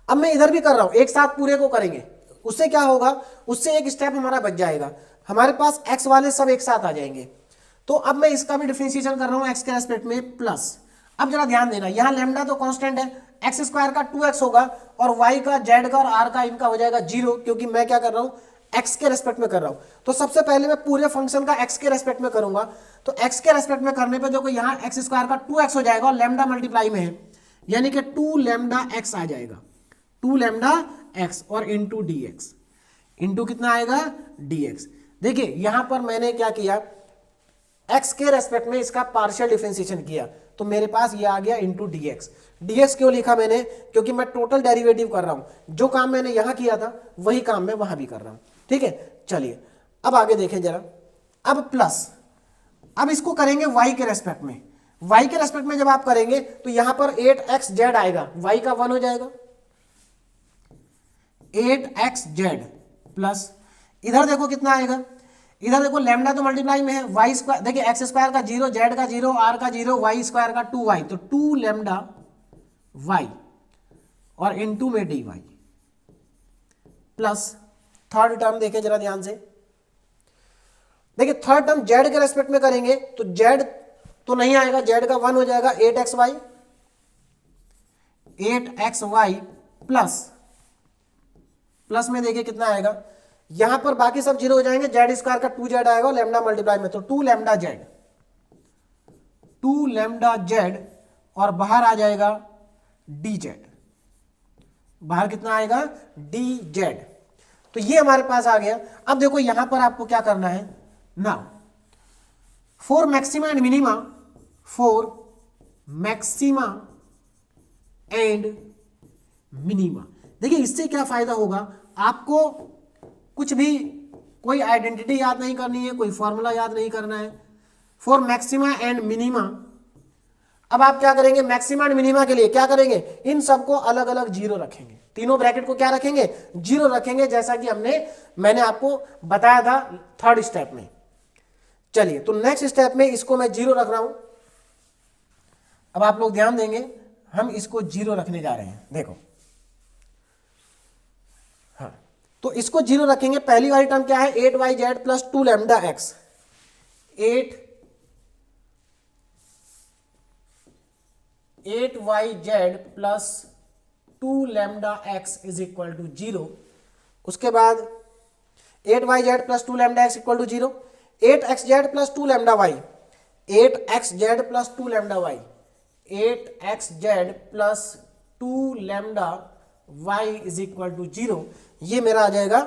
अब मैं इधर भी कर रहा हूं, एक साथ पूरे को करेंगे, उससे क्या होगा, उससे एक स्टेप हमारा बच जाएगा, हमारे पास x वाले सब एक साथ आ जाएंगे। तो अब मैं इसका भी डिफरेंशिएशन कर रहा हूं x के रेस्पेक्ट में प्लस। अब जरा ध्यान देना, यहां लैम्डा तो कांस्टेंट है, एक्स स्क्वायर का 2x होगा और y का z का और r का इनका हो जाएगा 0, क्योंकि मैं क्या कर रहा हूं x के रेस्पेक्ट में कर रहा हूं। तो सबसे पहले मैं पूरे फंक्शन का x के रेस्पेक्ट में करूंगा, तो x के रेस्पेक्ट में करने पे देखो यहां एक्स स्क्वायर का 2x हो जाएगा और लैम्डा मल्टीप्लाई में है, यानी कि 2 लैम्डा x आ जाएगा, 2 लैम्डा x और इंटू dx, इंटू कितना आएगा dx। देखिए यहां पर मैंने क्या किया, x के रेस्पेक्ट में इसका पार्शियल डिफरेंशिएशन किया, तो मेरे पास ये आ गया इंटू dx। dx क्यों लिखा मैंने, क्योंकि मैं टोटल डेरिवेटिव कर रहा हूं, जो काम मैंने यहां किया था वही काम मैं वहां भी कर रहा हूं। ठीक है, चलिए अब आगे देखें जरा। अब प्लस, अब इसको करेंगे y के रेस्पेक्ट में, y के रेस्पेक्ट में जब आप करेंगे तो यहां पर 8xz आएगा, y का 1 हो जाएगा, 8xz प्लस इधर देखो कितना आएगा, इधर देखो लैम्डा तो मल्टीप्लाई में है, वाई स्क्वायर, देखिए एक्स स्क्वायर का 0, जेड का 0, आर का 0, वाई स्क्वायर का 2y, तो 2 लैम्डा वाई और इनटू में dy प्लस थर्ड टर्म देखें जरा ध्यान से। देखिए थर्ड टर्म जेड के रेस्पेक्ट में करेंगे तो जेड तो नहीं आएगा, जेड का 1 हो जाएगा, 8xy प्लस में देखिए कितना आएगा, यहां पर बाकी सब 0 हो जाएंगे, जेड स्क्वायर का 2z आएगा लैम्डा मल्टीप्लाई में, तो 2 लैम्डा जेड और बाहर आ जाएगा dz, बाहर कितना आएगा dz। तो ये हमारे पास आ गया। अब देखो यहां पर आपको क्या करना है, now for maxima and minima, for maxima and minima, देखिए इससे क्या फायदा होगा, आपको कुछ भी कोई आइडेंटिटी याद नहीं करनी है, कोई फॉर्मूला याद नहीं करना है। फॉर मैक्सिमा एंड मिनिमा, अब आप क्या करेंगे, मैक्सिमा एंड मिनिमा के लिए क्या करेंगे, इन सबको अलग अलग 0 रखेंगे, तीनों ब्रैकेट को क्या रखेंगे 0 रखेंगे, जैसा कि मैंने आपको बताया था थर्ड स्टेप में। चलिए तो नेक्स्ट स्टेप में इसको मैं 0 रख रहा हूं। अब आप लोग ध्यान देंगे, हम इसको 0 रखने जा रहे हैं, देखो तो इसको 0 रखेंगे। पहली वाली टर्म क्या है, 8yz plus 2 lambda x, 8yz plus 2 lambda x is equal to 0। उसके बाद 8yz plus 2 lambda x equal to 0, 8xz plus 2 lambda y, 8xz plus 2 lambda y, 8xz plus 2 lambda y is equal to 0। ये मेरा आ जाएगा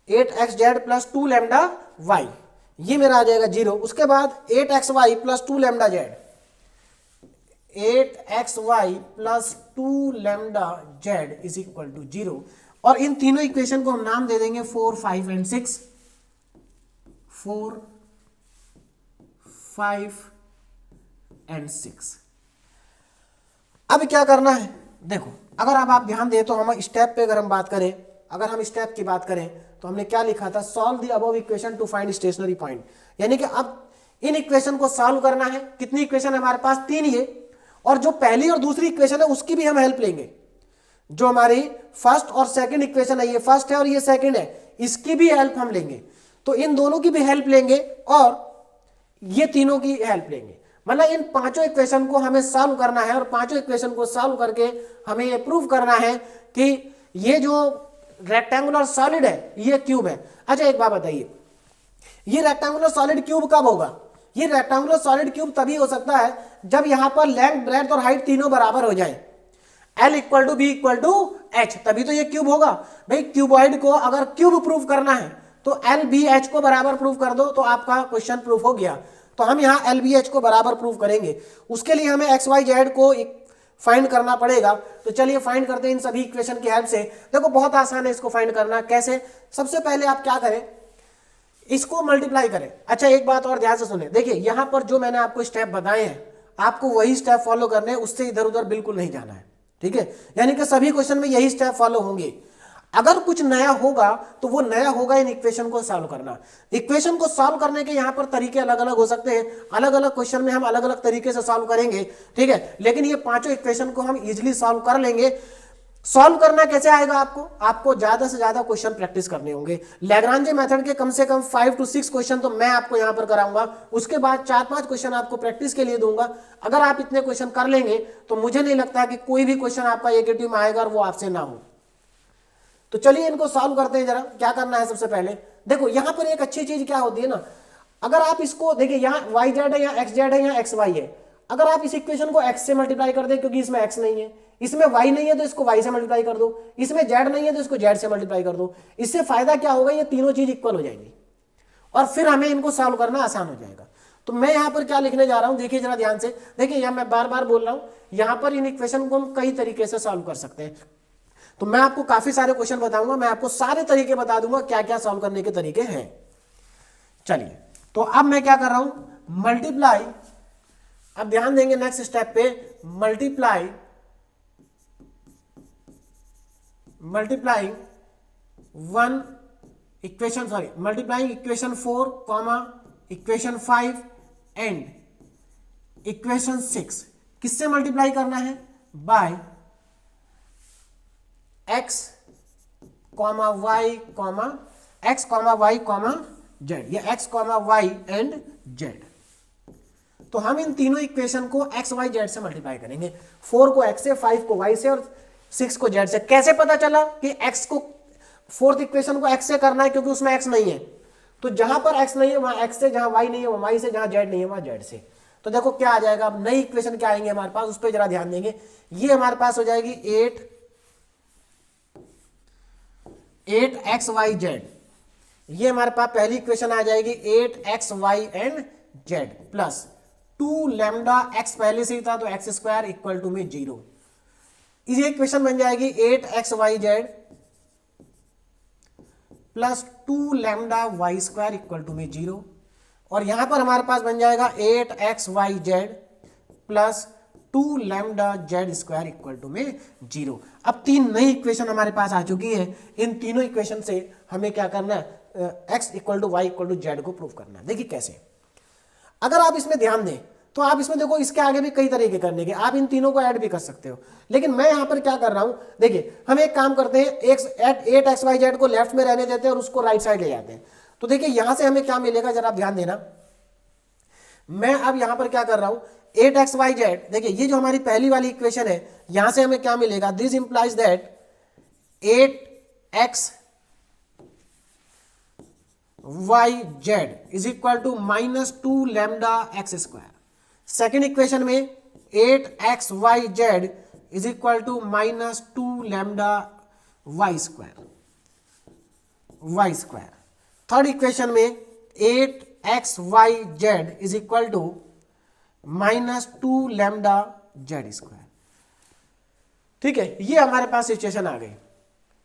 8xz प्लस 2 लैम्डा y, ये मेरा आ जाएगा 0। उसके बाद 8xy plus 2 lambda z, 8xy plus 2 lambda z is equal to 0। और इन तीनों इक्वेशन को हम नाम दे देंगे 4, 5 एंड 6, 4, 5 एंड 6। अब क्या करना है, देखो अगर अब आप ध्यान दें तो हम स्टेप पे अगर हम बात करें, अगर हम स्टेप की बात करें तो हमने क्या लिखा था, solve the above equation two find stationery point, यानी कि अब इन इक्वेशन को सॉल्व करना है। कितनी इक्वेशन है हमारे पास, 3 ये, और जो पहली और दूसरी इक्वेशन है उसकी भी हम हेल्प लेंगे। जो हमारी फर्स्ट और सेकंड इक्वेशन है, ये फर्स्ट है और ये सेकंड है, इसकी भी हेल्प हम लेंगे। तो इन दोनों की भी हेल्प लेंगे और ये तीनों की हेल्प लेंगे, मतलब इन पांचों इक्वेशन को हमें सॉल्व करना है और पांचों इक्वेशन को सॉल्व करके हमें ये प्रूव करना है कि ये जो रेक्टेंगुलर सॉलिड है ये क्यूब है। अच्छा एक बात बताइए, ये रेक्टेंगुलर सॉलिड क्यूब कब होगा, ये रेक्टेंगुलर सॉलिड क्यूब तभी हो सकता है जब यहां पर लेंथ, ब्रेड्थ और हाइट तीनों बराबर हो जाए, L equal to b equal to h, तभी तो ये क्यूब होगा। भाई क्यूबॉइड को अगर क्यूब प्रूव करना है तो L B H को बराबर प्रूव कर दो तो आपका क्वेश्चन प्रूफ हो गया। तो हम यहाँ L B H को बराबर प्रूव करेंगे। उसके लिए हमें XYZ को फाइंड करना पड़ेगा। तो चलिए फाइंड करते हैं इन सभी इक्वेशन की हेल्प से। देखो बहुत आसान है इसको फाइंड करना। कैसे? सबसे पहले आप क्या करें, इसको मल्टीप्लाई करें। अच्छा एक बात और ध्यान से सुने, देखिए यहां पर जो मैंने आपको स्टेप बताए हैं आपको वही स्टेप फॉलो करने हैं, उससे इधर उधर बिल्कुल नहीं जाना है, ठीक है। यानी कि सभी क्वेश्चन में यही स्टेप फॉलो होंगे। अगर कुछ नया होगा तो वो नया होगा इन इक्वेशन को सॉल्व करना। इक्वेशन को सॉल्व करने के यहाँ पर तरीके अलग अलग हो सकते हैं, अलग अलग क्वेश्चन में हम अलग अलग तरीके से सॉल्व करेंगे, ठीक है। लेकिन ये पांचों इक्वेशन को हम इजीली सॉल्व कर लेंगे। सॉल्व करना कैसे आएगा आपको ज्यादा से ज्यादा क्वेश्चन प्रैक्टिस करने होंगे। लैग्रांजे मेथड के कम से कम 5 to 6 क्वेश्चन तो मैं आपको यहां पर कराऊंगा, उसके बाद 4-5 क्वेश्चन आपको प्रैक्टिस के लिए दूंगा। अगर आप इतने क्वेश्चन कर लेंगे तो मुझे नहीं लगता कि कोई भी क्वेश्चन आपका एकेटिव में आएगा और वो आपसे ना हो। तो चलिए इनको सॉल्व करते हैं जरा। क्या करना है सबसे पहले, देखो यहां पर एक अच्छी चीज क्या होती है ना, अगर आप इसको देखिए यहाँ वाई जेड है, यहाँ एक्स जेड है, यहाँ एक्स वाई है। अगर आप इस इक्वेशन को x से मल्टीप्लाई कर दे, क्योंकि इसमें x नहीं है, इसमें y नहीं है तो इसको y से मल्टीप्लाई कर दो, इसमें z नहीं है तो इसको z से मल्टीप्लाई कर दो। इससे फायदा क्या होगा, ये तीनों चीज इक्वल हो जाएंगी और फिर हमें इनको सॉल्व करना आसान हो जाएगा। तो मैं यहाँ पर क्या लिखने जा रहा हूँ, देखिए जरा ध्यान से। देखिए यहाँ मैं बार बार बोल रहा हूँ, यहाँ पर इन इक्वेशन को हम कई तरीके से सॉल्व कर सकते हैं। तो मैं आपको काफी सारे क्वेश्चन बताऊंगा, मैं आपको सारे तरीके बता दूंगा क्या क्या सॉल्व करने के तरीके हैं। चलिए तो अब मैं क्या कर रहा हूं, मल्टीप्लाई, अब ध्यान देंगे नेक्स्ट स्टेप पे, multiply one equation, sorry multiplying equation 4 comma equation 5 and equation 6 किससे मल्टीप्लाई करना है, by x comma Y comma x comma Y comma z, या x comma y and z. तो हम इन तीनों इक्वेशन को x y z से मल्टीप्लाई करेंगे, 4 को x से, 5 को y से और 6 को z से। कैसे पता चला कि x को, फोर्थ इक्वेशन को x से करना है क्योंकि उसमें x नहीं है। तो जहां पर x नहीं है वहां x से, जहां y नहीं है वहां y से, जहां z नहीं है वहां z से। तो देखो क्या आ जाएगा, अब नई इक्वेशन क्या आएंगे हमारे पास, उस पर जरा ध्यान देंगे। ये हमारे पास हो जाएगी 8xyz, ये हमारे पास पहली इक्वेशन आ जाएगी 8xy and z plus 2 lambda x पहले से ही था तो x स्क्वायर इक्वल टू में 0। ये इक्वेशन बन जाएगी 8xyz plus 2 lambda y square equal to में 0, और यहां पर हमारे पास बन जाएगा 8xyz plus 2 lambda z square equal to में 0। अब तीन नई इक्वेशन हमारे पास आ चुकी है। इन तीनों इक्वेशन से हमें क्या करना है, x equal to y equal to z को प्रूव करना है। देखिए कैसे, अगर आप इसमें ध्यान दें तो आप इसमें देखो, इसके आगे भी कई तरीके करने के, आप इन तीनों को ऐड भी कर सकते हो। लेकिन मैं यहां पर क्या कर रहा हूं, देखिए हम एक काम करते हैं, 8xyz को लेफ्ट में रहने देते हैं और उसको राइट साइड ले जाते हैं। तो देखिए यहां से हमें क्या मिलेगा, जरा आप ध्यान देना। मैं अब यहां पर क्या कर रहा हूं, 8xyz, देखिए ये जो हमारी पहली वाली इक्वेशन है, यहां से हमें क्या मिलेगा, this implies that 8xyz is equal to -2 lambda x square. Second equation में 8xyz is equal to -2 lambda y square. Third equation में 8xyz is equal to -2 lambda z square. ठीक है, ये हमारे पास सिचुएशन आ गई।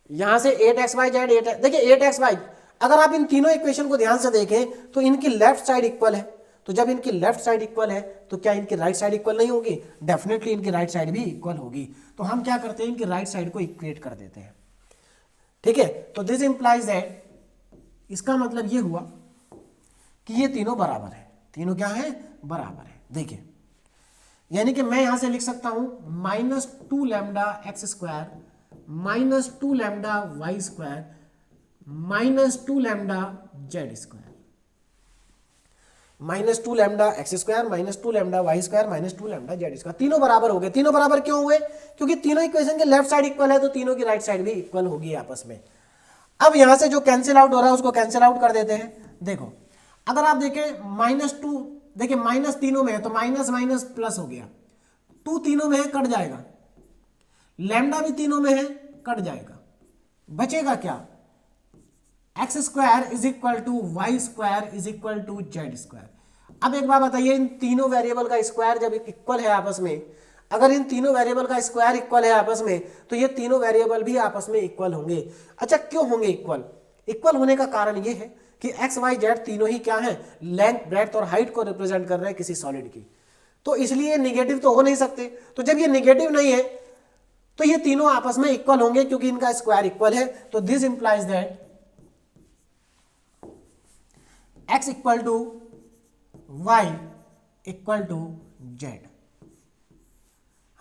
यहां से 8xyz, देखिए 8xy, अगर आप इन तीनों इक्वेशन को ध्यान से देखें तो इनकी लेफ्ट साइड इक्वल है। तो जब इनकी लेफ्ट साइड इक्वल है तो क्या इनकी राइट साइड इक्वल नहीं होगी, डेफिनेटली इनकी राइट साइड भी इक्वल होगी। तो हम क्या करते हैं, इनकी राइट साइड को इक्वेट कर देते हैं। ठीक है, तो दिस इंप्लाइज दैट, इसका मतलब ये हुआ कि ये तीनों बराबर है। तीनों क्या है, बराबर है। देखिए यानी कि मैं यहां से लिख सकता हूं -2 lambda x square -2 lambda y square -2 lambda z square, -2 lambda x square -2 lambda y square -2 lambda z square. तीनों बराबर हो गए। तीनों बराबर क्यों हुए, क्योंकि तीनों इक्वेशन के लेफ्ट साइड इक्वल है तो तीनों की राइट साइड भी इक्वल होगी आपस में। अब यहां से जो कैंसिल आउट हो रहा है उसको कैंसिल आउट कर देते हैं। देखो अगर आप देखें -2, देखिए माइनस तीनों में है तो माइनस माइनस प्लस हो गया, 2 तीनों में है कट जाएगा, लैम्डा भी तीनों में है कट जाएगा, बचेगा क्या, x square is equal to y square is equal to z square. अब एक बात बताइए, इन तीनों वेरिएबल का स्क्वायर जब इक्वल है आपस में, अगर इन तीनों वेरिएबल का स्क्वायर इक्वल है आपस में, तो ये तीनों वेरिएबल भी आपस में इक्वल होंगे। अच्छा, क्यों होंगे इक्वल? इक्वल होने का कारण ये है कि एक्स वाई जेड तीनों ही क्या है, लेंथ, ब्रेड्थ और हाइट को रिप्रेजेंट कर रहे हैं किसी सॉलिड की, तो इसलिए निगेटिव तो हो नहीं सकते। तो जब ये निगेटिव नहीं है तो ये तीनों आपस में इक्वल होंगे क्योंकि इनका स्क्वायर इक्वल है। तो this implies that x equal to y equal to z.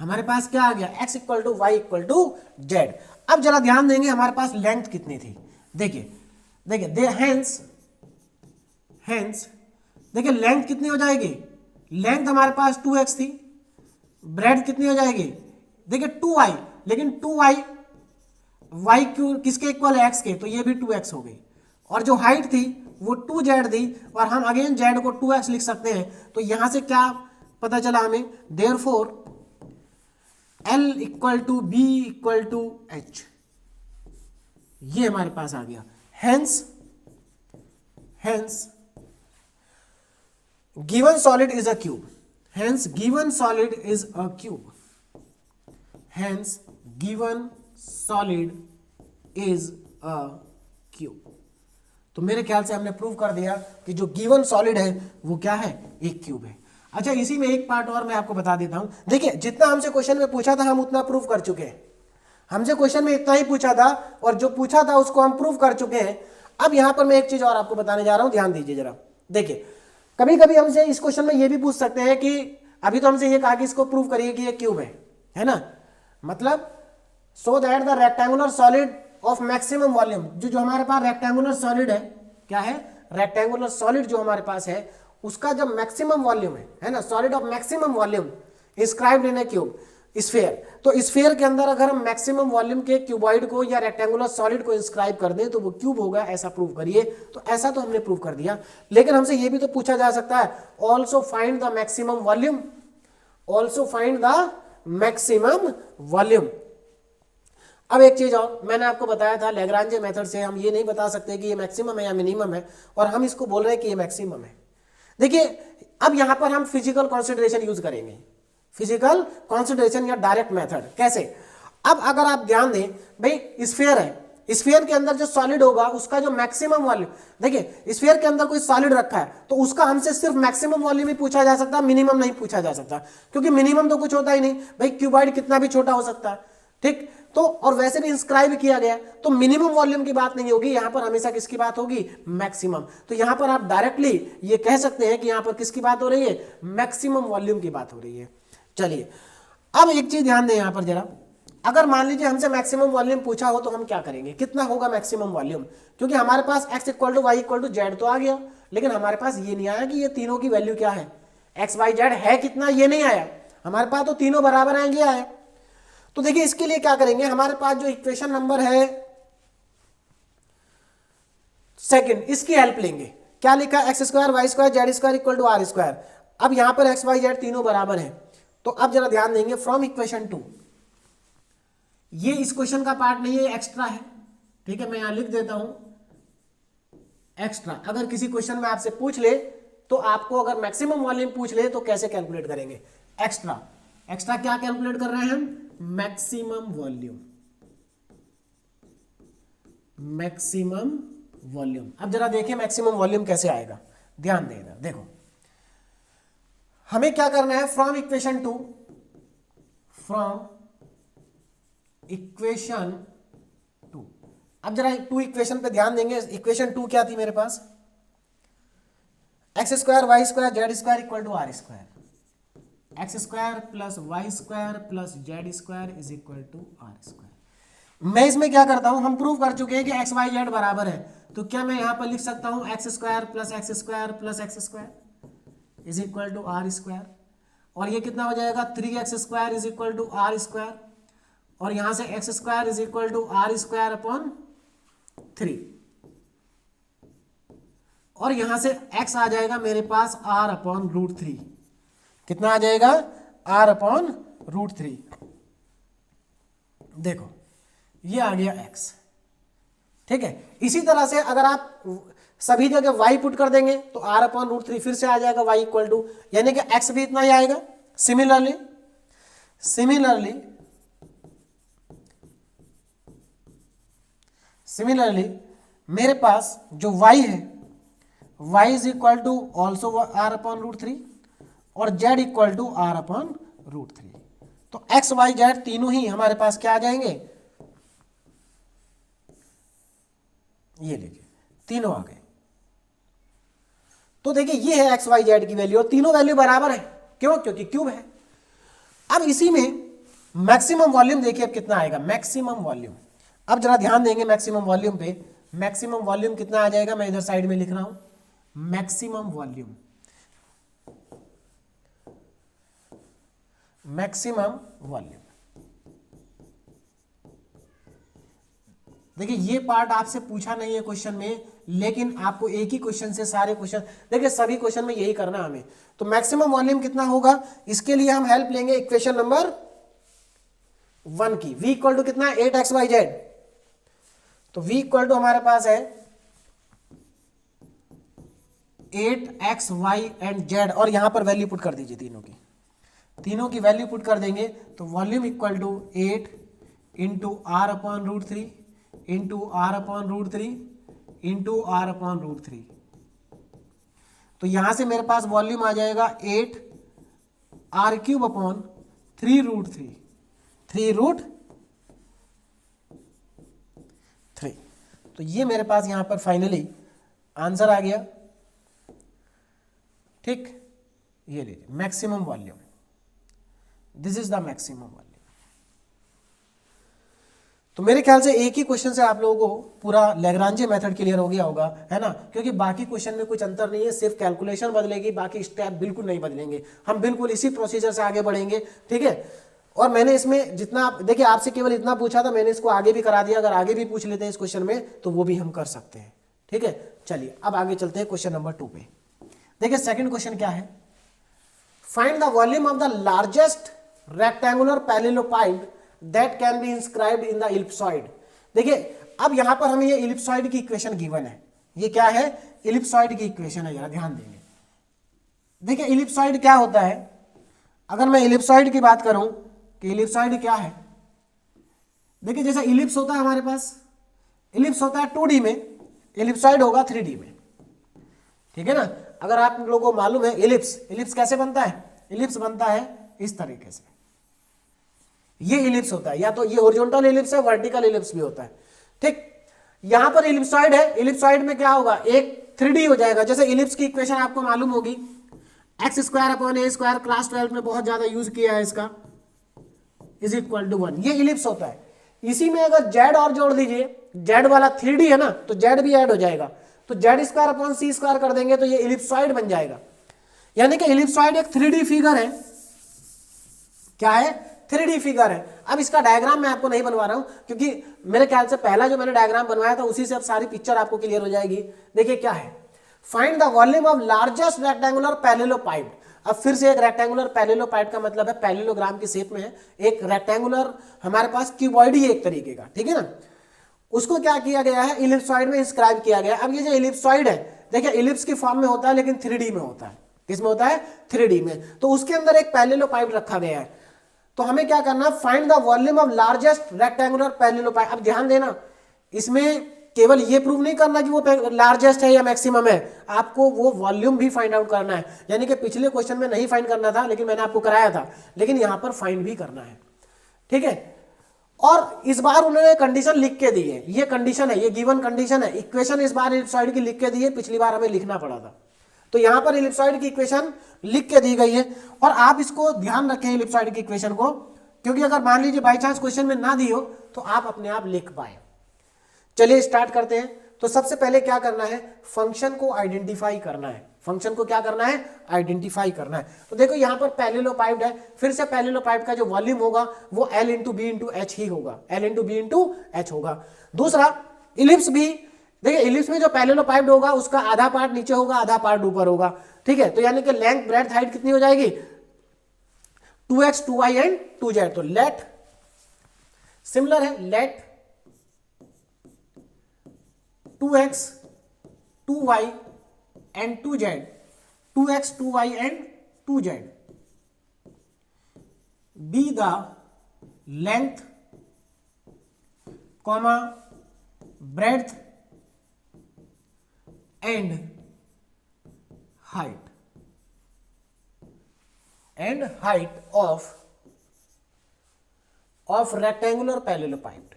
हमारे पास क्या आ गया, x equal to y equal to z. अब जरा ध्यान देंगे हमारे पास लेंथ कितनी थी। देखिए देखिए हेंस देखिए लेंथ कितनी हो जाएगी, लेंथ हमारे पास 2x थी, ब्रेड कितनी हो जाएगी, देखिए 2y, लेकिन 2y y क्यों किसके इक्वल है, x के, तो ये भी 2x हो गई। और जो हाइट थी वो 2z थी, और हम अगेन z को 2x लिख सकते हैं। तो यहां से क्या पता चला हमें, therefore L equal to b equal to h, ये हमारे पास आ गया। Hence given solid is a cube, hence given solid is a cube, hence given solid is a cube. तो मेरे ख्याल से हमने प्रूव कर दिया कि जो गिवन सॉलिड है वो क्या है, एक क्यूब है। अच्छा, इसी में एक पार्ट और मैं आपको बता देता हूं। देखिए जितना हमसे क्वेश्चन में पूछा था हम उतना प्रूव कर चुके हैं। हमसे क्वेश्चन में इतना ही पूछा था और जो पूछा था उसको हम प्रूव कर चुके हैं। अब यहां पर मैं एक चीज और आपको बताने जा रहा हूं, ध्यान दीजिए जरा। देखिए कभी कभी हमसे इस क्वेश्चन में ये भी पूछ सकते हैं कि अभी तो हमसे ये कहा कि इसको प्रूव करिए कि ये क्यूब है ना, मतलब so that the rectangular solid of maximum volume, जो हमारे पास रेक्टेंगुलर सॉलिड है, क्या है, रेक्टेंगुलर सॉलिड जो हमारे पास है उसका जब मैक्सिमम वॉल्यूम है ना, solid of maximum volume inscribed in A cube, sphere. तो स्फीयर के अंदर अगर हम मैक्सिमम वॉल्यूम के क्यूबॉइड को या रेक्टेंगुलर सॉलिड को इंस्क्राइब कर दें तो वो क्यूब होगा, ऐसा प्रूव करिए। तो ऐसा तो हमने प्रूव कर दिया, लेकिन हमसे ये भी तो पूछा जा सकता है, also find the maximum volume, also find the maximum volume. अब एक चीज और मैंने आपको बताया था, लैग्रांजे मेथड से हम ये नहीं बता सकते कि ये मैक्सिमम है या मिनिमम है, और हम इसको बोल रहे हैं कि ये मैक्सिमम है। देखिए अब यहां पर हम फिजिकल कंसीडरेशन यूज करेंगे, फिजिकल कंसीडरेशन या डायरेक्ट मेथड। कैसे? अब अगर आप ध्यान दें, भाई स्फीयर है, स्फीयर के अंदर जो सॉलिड होगा उसका जो मैक्सिमम वॉल्यूम, देखिए स्फीयर के अंदर कोई सॉलिड रखा है तो उसका हमसे सिर्फ मैक्सिमम वॉल्यूम ही पूछा जा सकता है, मिनिमम नहीं पूछा जा सकता, क्योंकि मिनिमम तो कुछ होता ही नहीं। भाई क्यूबॉइड कितना भी छोटा हो सकता है, ठीक, तो और वैसे भी इंस्क्राइब किया गया, तो मिनिमम वॉल्यूम की बात नहीं होगी, यहां पर हमेशा किसकी बात होगी, मैक्सिमम। तो यहां पर आप डायरेक्टली ये कह सकते हैं कि यहां पर किसकी बात हो रही है, मैक्सिमम वॉल्यूम की बात हो रही है। चलिए अब एक चीज ध्यान दें यहां पर जरा, अगर मान लीजिए हमसे मैक्सिमम वॉल्यूम पूछा हो तो हम क्या करेंगे, कितना होगा मैक्सिमम वॉल्यूम, क्योंकि हमारे पास x equal to y equal to z तो आ गया, लेकिन हमारे पास ये नहीं आया कि ये तीनों की वैल्यू क्या है, एक्स वाई जेड है कितना, ये नहीं आया हमारे पास, तो तीनों बराबर आएंगे आए। तो देखिए इसके लिए क्या करेंगे, हमारे पास जो इक्वेशन नंबर है सेकंड, इसकी हेल्प लेंगे। क्या लिखा, x square Y square Z square equal to are square. अब यहां पर एक्स वाई जेड तीनों बराबर है, तो अब जरा ध्यान देंगे, फ्रॉम इक्वेशन 2, ये इस क्वेश्चन का पार्ट नहीं है, एक्स्ट्रा है, ठीक है, मैं यहां लिख देता हूं एक्स्ट्रा। अगर किसी क्वेश्चन में आपसे पूछ ले तो आपको अगर मैक्सिमम वॉल्यूम पूछ ले तो कैसे कैलकुलेट करेंगे, एक्स्ट्रा। एक्स्ट्रा क्या कैलकुलेट कर रहे हैं हम, मैक्सिमम वॉल्यूम, मैक्सिमम वॉल्यूम। अब जरा देखिए मैक्सिमम वॉल्यूम कैसे आएगा, ध्यान देना। देखो हमें क्या करना है, फ्रॉम इक्वेशन 2, फ्रॉम इक्वेशन 2। अब जरा 2 इक्वेशन पे ध्यान देंगे। इक्वेशन 2 क्या थी मेरे पास, X square Y square Z square equal to are square, X square plus Y square plus Z square is equal to are square. मैं इसमें क्या करता हूं, हम प्रूव कर चुके हैं कि एक्स वाई जेड बराबर है, तो क्या मैं यहां पर लिख सकता हूं x square plus x square plus x square is equal to are square, और ये कितना हो जाएगा 3x square is equal to are square, और यहां से x square is equal to are square upon 3, और यहां से x आ जाएगा मेरे पास r अपॉन रूट 3। कितना आ जाएगा, r अपॉन रूट 3। देखो ये आ गया x, ठीक है। इसी तरह से अगर आप सभी जगह y पुट कर देंगे तो r अपॉन रूट 3 फिर से आ जाएगा y इक्वल टू, यानी कि x भी इतना ही आएगा। सिमिलरली मेरे पास जो y है, y is equal to also r upon root three और z equal to r upon root three. तो x y z तीनों ही हमारे पास क्या आ जाएंगे, ये देखिए तीनों आ गए। तो देखिए ये है एक्स वाई जेड की वैल्यू और तीनों वैल्यू बराबर है। क्यों? क्योंकि क्यूब है। अब इसी में मैक्सिमम वॉल्यूम देखिए अब कितना आएगा, मैक्सिमम वॉल्यूम। अब जरा ध्यान देंगे मैक्सिमम वॉल्यूम पे। मैक्सिमम वॉल्यूम कितना आ जाएगा, मैं इधर साइड में लिख रहा हूं मैक्सिमम वॉल्यूम, मैक्सिमम वॉल्यूम। देखिए ये पार्ट आपसे पूछा नहीं है क्वेश्चन में, लेकिन आपको एक ही क्वेश्चन से सारे क्वेश्चन, देखिए सभी क्वेश्चन में यही करना है हमें। तो मैक्सिमम वॉल्यूम कितना होगा, इसके लिए हम हेल्प लेंगे इक्वेशन नंबर 1 की। v इक्वल टू कितना है 8xyz, तो v इक्वल टू हमारे पास है 8xy एंड z और यहां पर वैल्यू पुट कर दीजिए तीनों की वैल्यू पुट कर देंगे तो volume equal to 8 into r upon root three into r upon root three into r upon root three. तो यहां से मेरे पास वॉल्यूम आ जाएगा 8 r cube upon 3 root three. तो ये मेरे पास यहां पर फाइनली आंसर आ गया। ठीक, ये लीजिए maximum volume, this is the maximum volume. तो मेरे ख्याल से एक ही क्वेश्चन से आप लोगों को पूरा लैग्रांजे मेथड क्लियर हो गया होगा, है ना, क्योंकि बाकी क्वेश्चन में कुछ अंतर नहीं है, सिर्फ कैलकुलेशन बदलेगी, बाकी स्टेप बिल्कुल नहीं बदलेंगे। हम बिल्कुल इसी प्रोसीजर से आगे बढ़ेंगे, ठीक है। और मैंने इसमें जितना, देखिए आपसे केवल इतना पूछा था, मैंने इसको आगे भी करा दिया। अगर आगे भी पूछ लेते हैं इस क्वेश्चन में तो वो भी हम कर सकते हैं, ठीक है। चलिए अब आगे चलते हैं क्वेश्चन नंबर 2 पे। देखिए सेकंड क्वेश्चन क्या है, find the volume of the largest rectangular पैरेललोपाइड that can be inscribed in the ellipsoid. देखिए अब यहां पर हमें ये इलिप्सॉइड की इक्वेशन गिवन है। ये क्या है, इलिप्सॉइड की इक्वेशन है, जरा ध्यान देंगे। देखिए इलिप्सॉइड क्या होता है, अगर मैं इलिप्सॉइड की बात करूं कि इलिप्सॉइड क्या है, देखिए जैसा इलिप्स होता है हमारे पास, इलिप्स होता है 2D में, इलिप्सॉइड होगा 3D में, ठीक है ना। अगर आप लोगों को मालूम है इलिप्स कैसे बनता है, इलिप्स बनता है इस तरीके से, ये इलिप्स होता है, या तो ये हॉरिजॉन्टल इलिप्स है, वर्टिकल इलिप्स भी होता है, ठीक। यहां पर इलिप्सॉइड है, इलिप्सॉइड में क्या होगा, एक 3D हो जाएगा। जैसे इलिप्स की इक्वेशन आपको मालूम होगी, x² + a² क्लास 12 में बहुत ज्यादा यूज किया है इसका, इज इक्वल टू 1। ये इलिप्स होता है। इसी में अगर z और जोड़ दीजिए, z वाला 3D है ना, तो z भी ऐड हो जाएगा, तो z² / c² कर देंगे तो ये इलिप्सॉइड बन जाएगा। यानी कि इलिप्सॉइड एक 3D फिगर है। क्या है, 3D फिगर है। अब इसका डायग्राम मैं आपको नहीं बनवा रहा हूं, क्योंकि मेरे ख्याल से पहला जो मैंने डायग्राम बनवाया था उसी से अब सारी पिक्चर आपको क्लियर हो जाएगी। देखिए क्या है, find the volume of largest rectangular parallelopiped. अब फिर से एक रेक्टेंगुलर पैरेललोपाइड का मतलब है पैरेललोग्राम की शेप में है, एक रेक्टेंगुलर हमारे पास क्यूबॉइड ही एक तरीके का, ठीक है ना। उसको क्या किया गया है, इलिप्सॉइड में इंस्क्राइब किया गया है। अब ये जो इलिप्सॉइड है, देखिए इलिप्स की फॉर्म में होता है, लेकिन 3D में होता है। किसमें होता है, 3D में। तो उसके अंदर एक पैरेललोपाइड रखा गया है। तो हमें क्या करना, find the volume of largest rectangular parallelopiped. अब ध्यान देना, इसमें केवल ये प्रूव नहीं करना कि वो लार्जेस्ट है या मैक्सिमम है, आपको वो वॉल्यूम भी फाइंड आउट करना है। यानी कि पिछले क्वेश्चन में नहीं फाइंड करना था, लेकिन मैंने आपको कराया था, लेकिन यहां पर फाइंड भी करना है, ठीक है। और इस बार उन्होंने कंडीशन लिख के दी है, ये कंडीशन है, ये गिवन कंडीशन है। इक्वेशन इस बार इलिप्सॉइड की लिख के दी है, पिछली बार हमें लिखना पड़ा था। तो यहां पर इलिप्सॉइड की इक्वेशन लिख के दी गई है, और आप इसको ध्यान रखें इलिप्सॉइड की इक्वेशन को, क्योंकि अगर मान लीजिए बाई चांस क्वेश्चन में ना दी हो तो आप अपने आप लिख पाए। चलिए स्टार्ट करते हैं। तो सबसे पहले क्या करना है, फंक्शन को आइडेंटिफाई करना है। फंक्शन को क्या करना है, आइडेंटिफाई करना है। तो देखो यहां पर पैरेललोपाइड है, फिर से पैरेललोपाइड का जो वॉल्यूम होगा वो L × B × H ही होगा, L × B × H होगा। दूसरा इलिप्स भी, देखिए इलिप्स में जो पैरेललोपाइड होगा उसका आधा पार्ट नीचे होगा, आधा पार्ट ऊपर होगा, ठीक है। तो यानी कि लेंथ ब्रेड्थ हाइट कितनी हो जाएगी, 2x 2y एंड 2z। तो लेट सिमिलर है, let 2x 2y and 2z, 2x 2y and 2z be the length comma breadth and height of rectangular parallelepiped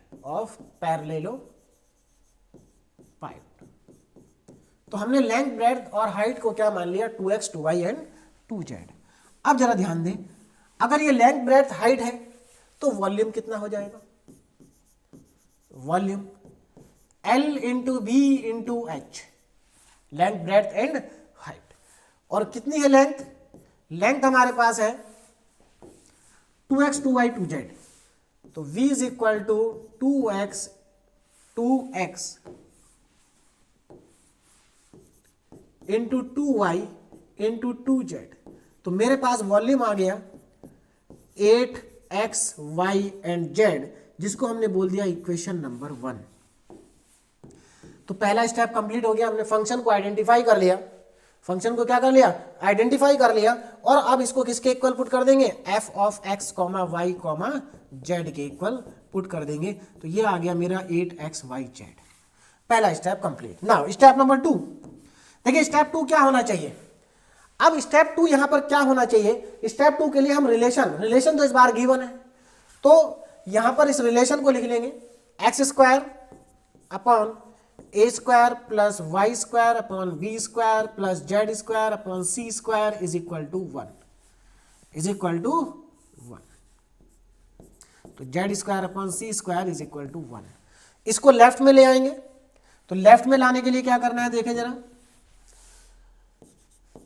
तो हमने लेंथ ब्रेड्थ और हाइट को क्या मान लिया 2x 2y एंड 2z। अब जरा ध्यान दें, अगर ये लेंथ ब्रेड्थ हाइट है तो वॉल्यूम कितना हो जाएगा? Volume L into b into h, length breadth and height. और कितनी है लेंथ? लेंथ हमारे पास है 2x 2y 2z, तो v is equal to 2x into 2y into 2z। तो मेरे पास वॉल्यूम आ गया 8x y एंड z, जिसको हमने बोल दिया इक्वेशन नंबर 1। तो पहला स्टेप कंप्लीट हो गया, हमने फंक्शन को आइडेंटिफाई कर लिया, फंक्शन को क्या कर लिया? आइडेंटिफाई कर लिया। और अब इसको किसके इक्वल पुट कर देंगे? f of x comma y comma z के इक्वल पुट कर देंगे। तो ये आ गया मेरा 8x y z। पहला step complete. Now step number 2, देखिए स्टेप 2 क्या होना चाहिए? अब स्टेप 2 यहां पर क्या होना चाहिए? स्टेप 2 के लिए हम रिलेशन तो इस बार गिवन है, तो यहां पर इस रिलेशन को लिख लेंगे x square upon A square plus Y square upon B square plus Z square upon C square is equal to 1, is equal to 1। तो z square upon C square is equal to 1। इसको लेफ्ट में ले आएंगे, तो लेफ्ट में लाने के लिए क्या करना है देखें जरा,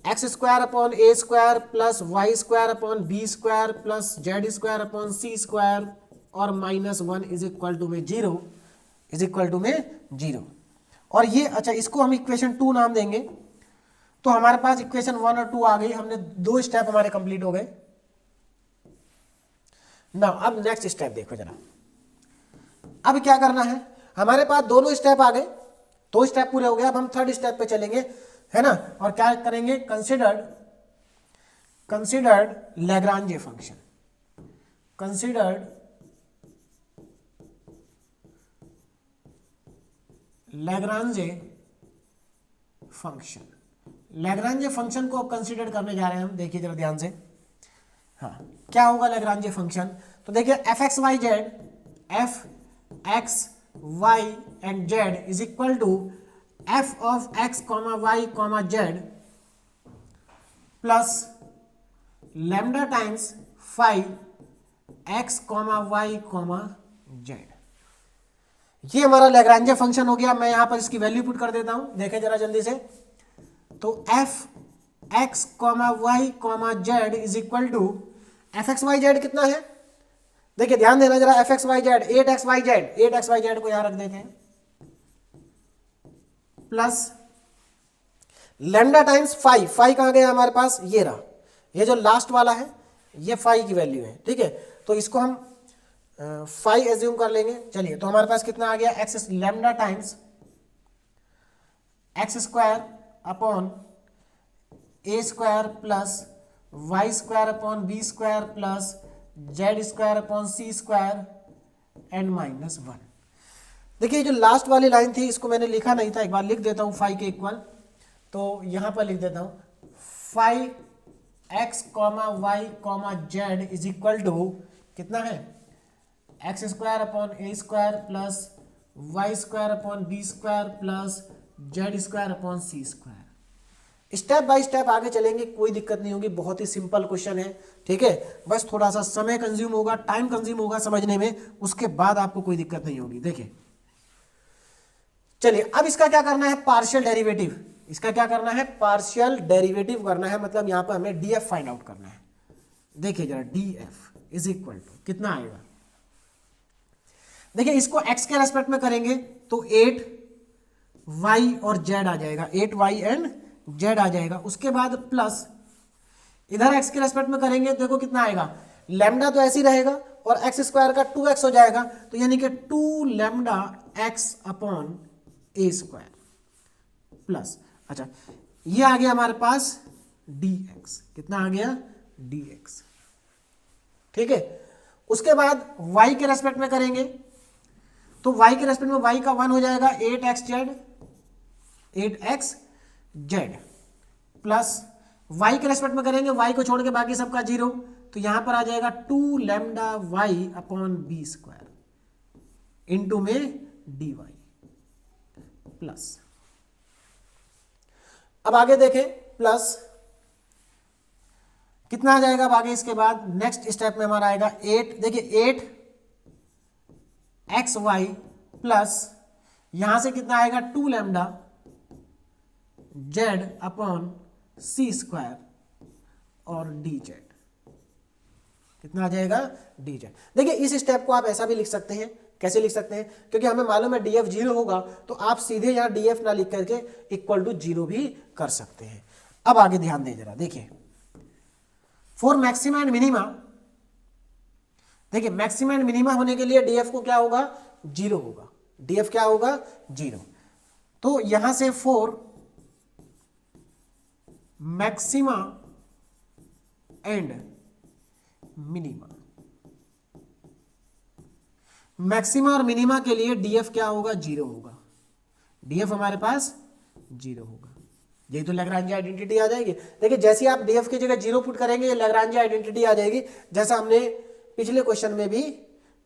एक्स स्क्वायर अपॉन ए square plus Y square upon B square plus Z square upon सी स्क्वायर और माइनस 1 इज इक्वल टू में 0, इज इक्वल टू में 0। और ये अच्छा, इसको हम इक्वेशन 2 नाम देंगे। तो हमारे पास इक्वेशन 1 और 2 आ गई, हमने 2 स्टेप हमारे कंप्लीट हो गए। ना अब नेक्स्ट स्टेप देखो जरा, अब क्या करना है? हमारे पास दोनों स्टेप आ गए, 2 स्टेप पूरे हो गए। अब हम थर्ड स्टेप पे चलेंगे, है ना, और क्या करेंगे? Considered Lagrange function, considered Lagrange function. Lagrange function को कंसीडर करने जा रहे हैं हम, देखिए जरा ध्यान से। हाँ, क्या होगा लैग्रांजे फंक्शन? तो देखिए f x Y and Z is equal to f of x comma Y comma z plus lambda times phi x comma Y comma z. ये हमारा लैग्रांजे फंक्शन हो गया। मैं यहां पर इसकी वैल्यू पुट कर देता हूं, देखें जरा जल्दी से। तो f x comma Y comma Z is equal to F x Y z कितना है? देखिए ध्यान देना जरा, f x Y z 8x y z, 8x y z को यहां रख देते हैं, प्लस लैम्डा टाइम्स 5 कहां गया हमारे पास? ये रहा, ये जो लास्ट वाला है ये 5 की वैल्यू है, ठीक है। तो इसको हम 5 एज्यूम कर लेंगे। चलिए, तो हमारे पास कितना आ गया? X lambda times x square upon A square plus Y square upon B square plus Z square upon C square and minus 1। देखिए जो लास्ट वाली लाइन थी इसको मैंने लिखा नहीं था, एक बार लिख देता हूं 5 के इक्वल। तो यहां पर लिख देता हूं 5x comma Y comma Z is equal to कितना है? X square upon A square plus Y square upon B square plus Z square upon C square. Step by step आगे चलेंगे, कोई दिक्कत नहीं होगी, बहुत ही सिंपल क्वेश्चन है, ठीक है। बस थोड़ा सा समय कंज्यूम होगा, टाइम कंज्यूम होगा समझने में, उसके बाद आपको कोई दिक्कत नहीं होगी। देखिए चलिए, अब इसका क्या करना है? Partial derivative. इसका क्या करना है? पार्शियल डेरिवेटिव करना है, मतलब यहां पर हमें डीएफ फाइंड आउट करना है। देखिए जरा, डीएफ इज इक्वल टू कितना आएगा? देखिए इसको x के रेस्पेक्ट में करेंगे तो 8y और z आ जाएगा, 8y एंड z आ जाएगा। उसके बाद प्लस इधर x के रेस्पेक्ट में करेंगे, देखो कितना आएगा? लैम्डा तो ऐसे ही रहेगा और x स्क्वायर का 2x हो जाएगा, तो यानी कि 2 लैम्डा x अपॉन ए स्क्वायर प्लस, अच्छा ये आ गया हमारे पास dx। कितना आ गया? dx। ठीक है। उसके बाद y के रेस्पेक्ट में करेंगे तो y के रेस्पेक्ट में y का 1 हो जाएगा 8xz प्लस y के रेस्पेक्ट में करेंगे y को छोड़ के बाकी सबका 0, तो यहां पर आ जाएगा 2 lambda y upon B square into में dy प्लस। अब आगे देखें प्लस कितना आ जाएगा। अब आगे इसके बाद नेक्स्ट स्टेप में हमारा आएगा 8, देखिए 8xy प्लस यहां से कितना आएगा 2 लैम्डा z अपॉन सी स्क्वायर और dz, कितना आ जाएगा dz। देखिए इस स्टेप को आप ऐसा भी लिख सकते हैं, कैसे लिख सकते हैं, क्योंकि हमें मालूम है df 0 होगा तो आप सीधे यहां df ना लिख करके इक्वल टू 0 भी कर सकते हैं। अब आगे ध्यान दें जरा, देखिए फॉर मैक्सिमा एंड मिनिमा, देखिए मैक्सिमा एंड मिनिमा होने के लिए df को क्या होगा 0 होगा, df क्या होगा 0। तो यहां से for maxima and minima, maxima और मिनिमा के लिए df क्या होगा 0 होगा, df हमारे पास 0 होगा। यही तो लैग्रांज आइडेंटिटी आ जाएगी। देखिए जैसे आप df की जगह 0 पुट करेंगे ये लैग्रांज आइडेंटिटी आ जाएगी, जैसा हमने पिछले क्वेश्चन में भी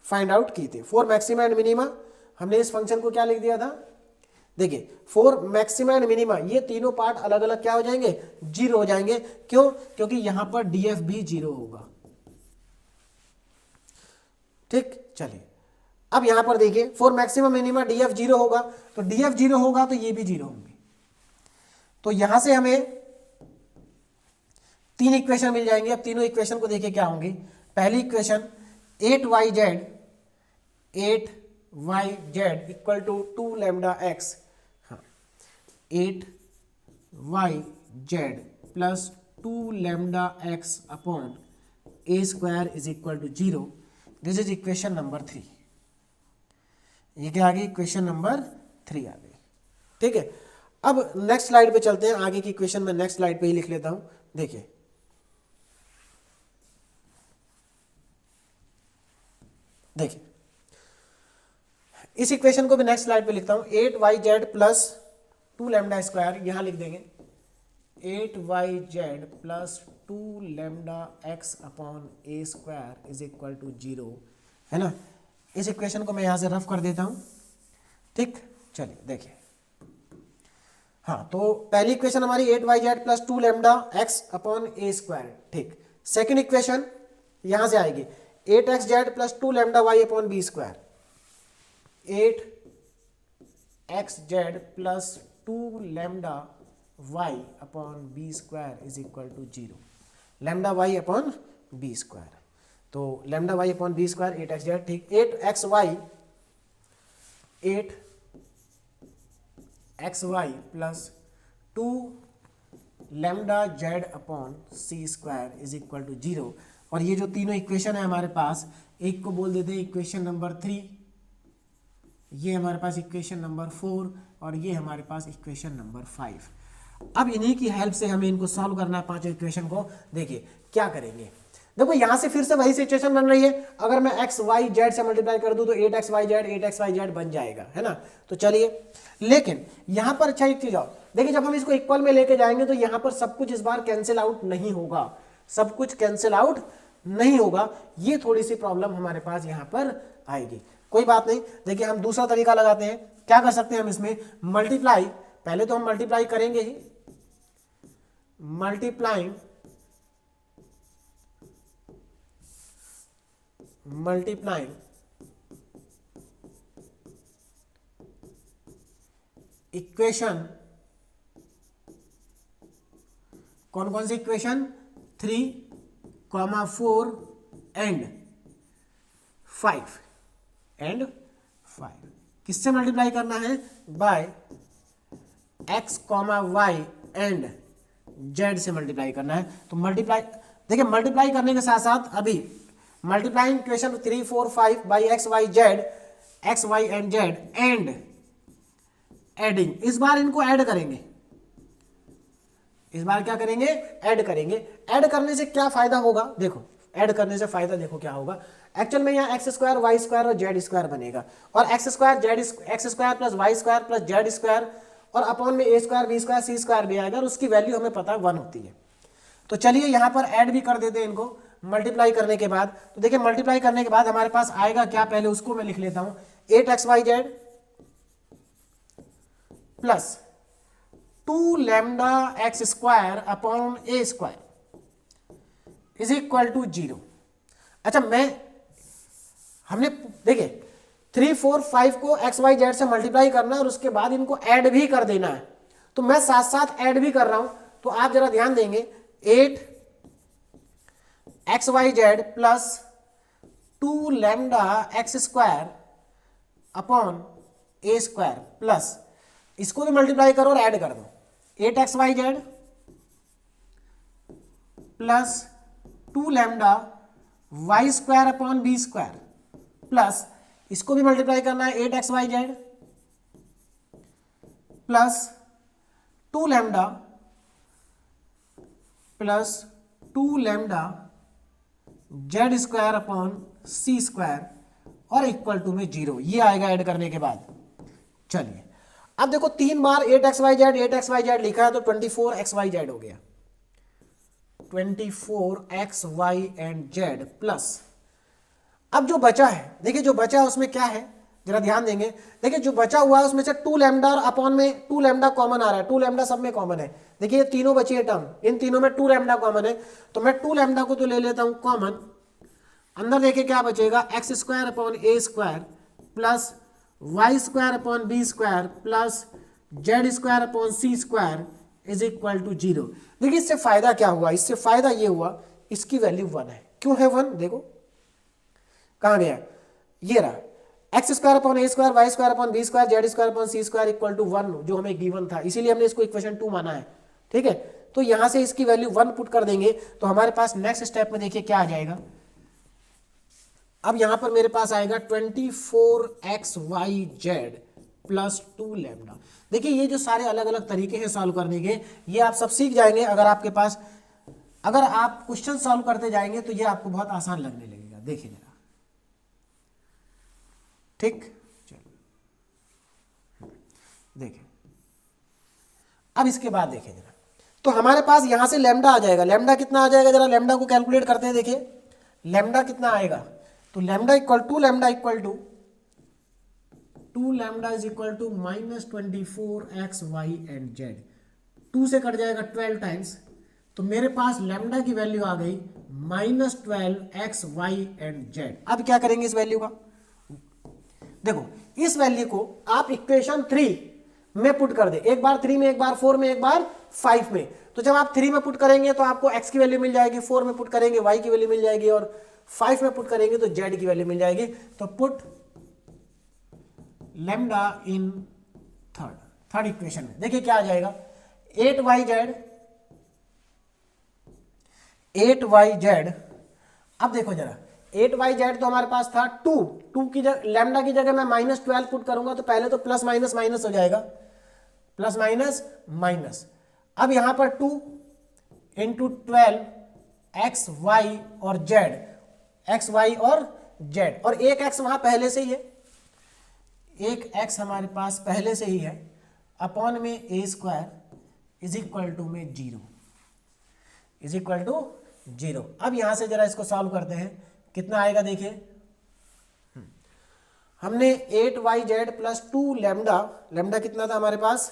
फाइंड आउट की थी। फॉर मैक्सिमा एंड मिनिमा हमने इस फंक्शन को क्या लिख दिया था, देखिए फॉर मैक्सिमा एंड मिनिमा ये तीनों पार्ट अलग अलग क्या हो जाएंगे 0 हो जाएंगे। क्यों, क्योंकि यहां पर df भी 0 होगा। ठीक, चलिए अब यहां पर देखिए फॉर मैक्सिमम मिनिमा df 0 होगा, तो df 0 होगा तो ये भी 0 होंगे। तो यहां से हमें 3 इक्वेशन मिल जाएंगे। अब तीनों इक्वेशन को देखिए क्या होंगी। पहली equation 8yz equal to 2 lambda x, 8yz plus 2 lambda x upon a square is equal to 0। This is equation number 3। ये क्या आ गई, इक्वेशन नंबर 3 आ गई। ठीक है, अब नेक्स्ट स्लाइड पे चलते हैं। आगे की इक्वेशन में नेक्स्ट स्लाइड पे ही लिख लेता हूं। देखिए देखिए इस इक्वेशन को भी नेक्स्ट स्लाइड पे लिखता हूं। 8yz प्लस 2 लैम्डा स्क्वायर, यहां लिख देंगे 8yz plus 2 lambda x upon a square is equal to 0, है ना। इस इक्वेशन को मैं यहां से रफ कर देता हूं। ठीक, चलिए देखिए, हाँ तो पहली इक्वेशन हमारी 8yz plus 2 lambda x upon a square. ठीक, सेकेंड इक्वेशन यहां से आएगी 8xz plus 2 lambda y upon b square, 8xz plus 2 lambda y upon b square is equal to 0, lambda y upon b square. तो lambda y upon b square 8xz। ठीक, 8xy plus 2 lambda z upon c square is equal to 0। और ये जो तीनों इक्वेशन है हमारे पास, एक को बोल देते हैं इक्वेशन नंबर 3, ये हमारे पास इक्वेशन नंबर 4 और ये हमारे पास इक्वेशन नंबर 5। अब इन्हीं की हेल्प से हमें इनको सॉल्व करना है पांचों इक्वेशन को। देखिए क्या करेंगे, देखो यहां से फिर से वही सिचुएशन बन रही है। अगर मैं x y z से मल्टीप्लाई कर दूं तो 8xyz बन जाएगा, है ना। तो चलिए, लेकिन यहां पर अच्छा एक चीज और देखिए, जब हम इसको इक्वल में लेके जाएंगे तो यहां पर सब कुछ इस बार कैंसिल आउट नहीं होगा, सब कुछ कैंसिल आउट नहीं होगा। ये थोड़ी सी प्रॉब्लम हमारे पास यहां पर आएगी, कोई बात नहीं। देखिए हम दूसरा तरीका लगाते हैं। क्या कर सकते हैं हम इसमें, मल्टीप्लाई, पहले तो हम मल्टीप्लाई करेंगे ही, मल्टीप्लाइंग इक्वेशन, कौन कौन सी इक्वेशन, 3, 4 एंड 5 किससे मल्टीप्लाई करना है, by x, y and z से मल्टीप्लाई करना है। तो मल्टीप्लाई, देखिए मल्टीप्लाई करने के साथ साथ अभी multiplying equation 3, 4, 5 by x, y and z and adding, इस बार इनको ऐड करेंगे। इस बार क्या करेंगे, ऐड करेंगे। ऐड करने से क्या फायदा होगा, देखो ऐड करने से फायदा देखो क्या होगा। एक्चुअल में यहाँ एक्स स्क्वायर वाई स्क्वायर और जेड स्क्वायर बनेगा, और x square plus Y square plus Z square और अपॉन में a square b square c square भी आएगा, और उसकी वैल्यू हमें पता है 1 होती है। तो चलिए यहाँ पर ऐड भी कर देते हैं इनको मल्टीप्लाई करने के बाद। तो देखिए मल्टीप्लाई करने के बाद हमारे पास आएगा क्या, पहले उसको मैं लिख लेता हूँ, 8xyz plus 2 lambda x square upon A square is equal to 0। अच्छा हमने देखिए 3 4 5 को xyz से मल्टीप्लाई करना है और उसके बाद इनको ऐड भी कर देना है, तो मैं साथ साथ ऐड भी कर रहा हूं। तो आप जरा ध्यान देंगे, 8xyz plus 2 lambda x square upon ए स्क्वायर प्लस इसको भी मल्टीप्लाई करो और ऐड कर दो, 8xyz plus 2 lambda y square upon B square plus इसको भी मल्टीप्लाई करना है, 8xyz plus 2 lambda plus 2 lambda z square upon सी स्क्वायर और इक्वल टू में 0। ये आएगा ऐड करने के बाद। चलिए अब देखो 3 बार 8xyz लिखा है तो 24xyz हो गया, 24xy एंड जेड प्लस अब जो बचा है, देखिए जो बचा है उसमें क्या है जरा ध्यान देंगे। देखिए जो बचा हुआ है उसमें से 2 लैम्डा और अपॉन में 2 लैम्डा कॉमन आ रहा है, 2 लैम्डा सब में कॉमन है। देखिए ये तीनों बची है टर्म, इन तीनों में 2 लैम्डा कॉमन है, तो मैं 2 लैम्डा को तो ले लेता हूं कॉमन। अंदर देखिए क्या बचेगा, x square upon A square plus Y square upon B square plus Z square upon C square is equal to 0। देखिए इससे फायदा क्या हुआ, इससे फायदा ये हुआ इसकी वैल्यू 1 है। क्यों है 1, देखो कहां गया, ये रहा, x square upon A square Y square upon B square Z square upon C square equal to 1 जो हमें गिवन था, इसीलिए हमने इसको इक्वेशन 2 माना है। ठीक है, तो यहां से इसकी वैल्यू 1 पुट कर देंगे तो हमारे पास नेक्स्ट स्टेप में देखिए क्या आ जाएगा। अब यहां पर मेरे पास आएगा 24xyz प्लस 2 लैम्डा। देखिए ये जो सारे अलग अलग तरीके हैं सॉल्व करने के, ये आप सब सीख जाएंगे। अगर आपके पास, अगर आप क्वेश्चन सॉल्व करते जाएंगे तो ये आपको बहुत आसान लगने लगेगा। देखिए जरा, ठीक, चलो देखिए अब इसके बाद देखिए जरा, तो हमारे पास यहां से लैम्डा आ जाएगा। लैम्डा कितना आ जाएगा, जरा लैम्डा को कैलकुलेट करते हैं। देखिए लैम्डा कितना आएगा, तो lambda equal to 2 lambda is equal to minus 24xy and z, 2 से कट जाएगा 12 टाइम्स, तो मेरे पास लैम्डा की वैल्यू आ गई माइनस 12xy एंड जेड। अब क्या करेंगे इस वैल्यू का, देखो इस वैल्यू को आप इक्वेशन 3 में पुट कर दे, एक बार 3 में, एक बार 4 में, एक बार 5 में। तो जब आप 3 में पुट करेंगे तो आपको x की वैल्यू मिल जाएगी, 4 में पुट करेंगे y की वैल्यू मिल जाएगी और 5 में पुट करेंगे तो z की वैल्यू मिल जाएगी। तो put lambda in third equation में, देखिए क्या आ जाएगा, 8yz। अब देखो जरा 8yz तो हमारे पास था 2 की जगह, लैम्डा की जगह मैं माइनस 12 पुट करूंगा तो पहले तो प्लस माइनस माइनस हो जाएगा, प्लस माइनस माइनस। अब यहां पर 2 इंटू 12 एक्स वाई और जेड, एक्स वाई और जेड, और एक एक्स वहां पहले से ही है, एक एक्स हमारे पास पहले से ही है, अपॉन में a square is equal to में 0, इज इक्वल टू 0। अब यहां से जरा इसको सॉल्व करते हैं, कितना आएगा देखिए, हमने 8yz प्लस 2 लैम्डा, लैम्डा कितना था हमारे पास,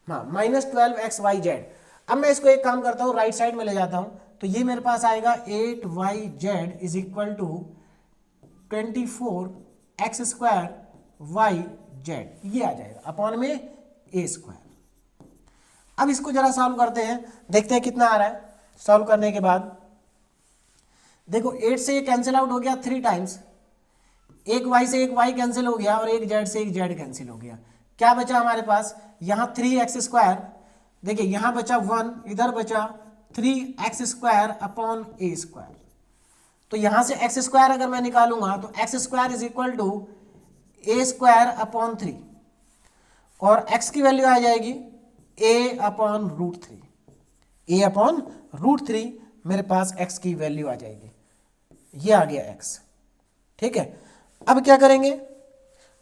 हाँ माइनस 12xyz। अब मैं इसको एक काम करता हूं, राइट साइड में ले जाता हूं, तो ये मेरे पास आएगा 8yz is equal to 24x square y z, ये आ जाएगा अपॉन में ए स्क्वायर। अब इसको जरा सॉल्व करते हैं, देखते हैं कितना आ रहा है। सॉल्व करने के बाद देखो 8 से ये कैंसिल आउट हो गया 3 टाइम्स, एक y से एक y कैंसिल हो गया और एक z से एक z कैंसिल हो गया। क्या बचा हमारे पास, यहाँ 3x स्क्वायर, देखिए यहाँ बचा 1, इधर बचा 3x स्क्वायर अपॉन ए स्क्वायर। तो यहाँ से x स्क्वायर अगर मैं निकालूंगा तो x square is equal to a square upon 3 और x की वैल्यू आ जाएगी a upon root 3, a upon root 3 मेरे पास x की वैल्यू आ जाएगी, ये आ गया x। ठीक है, अब क्या करेंगे,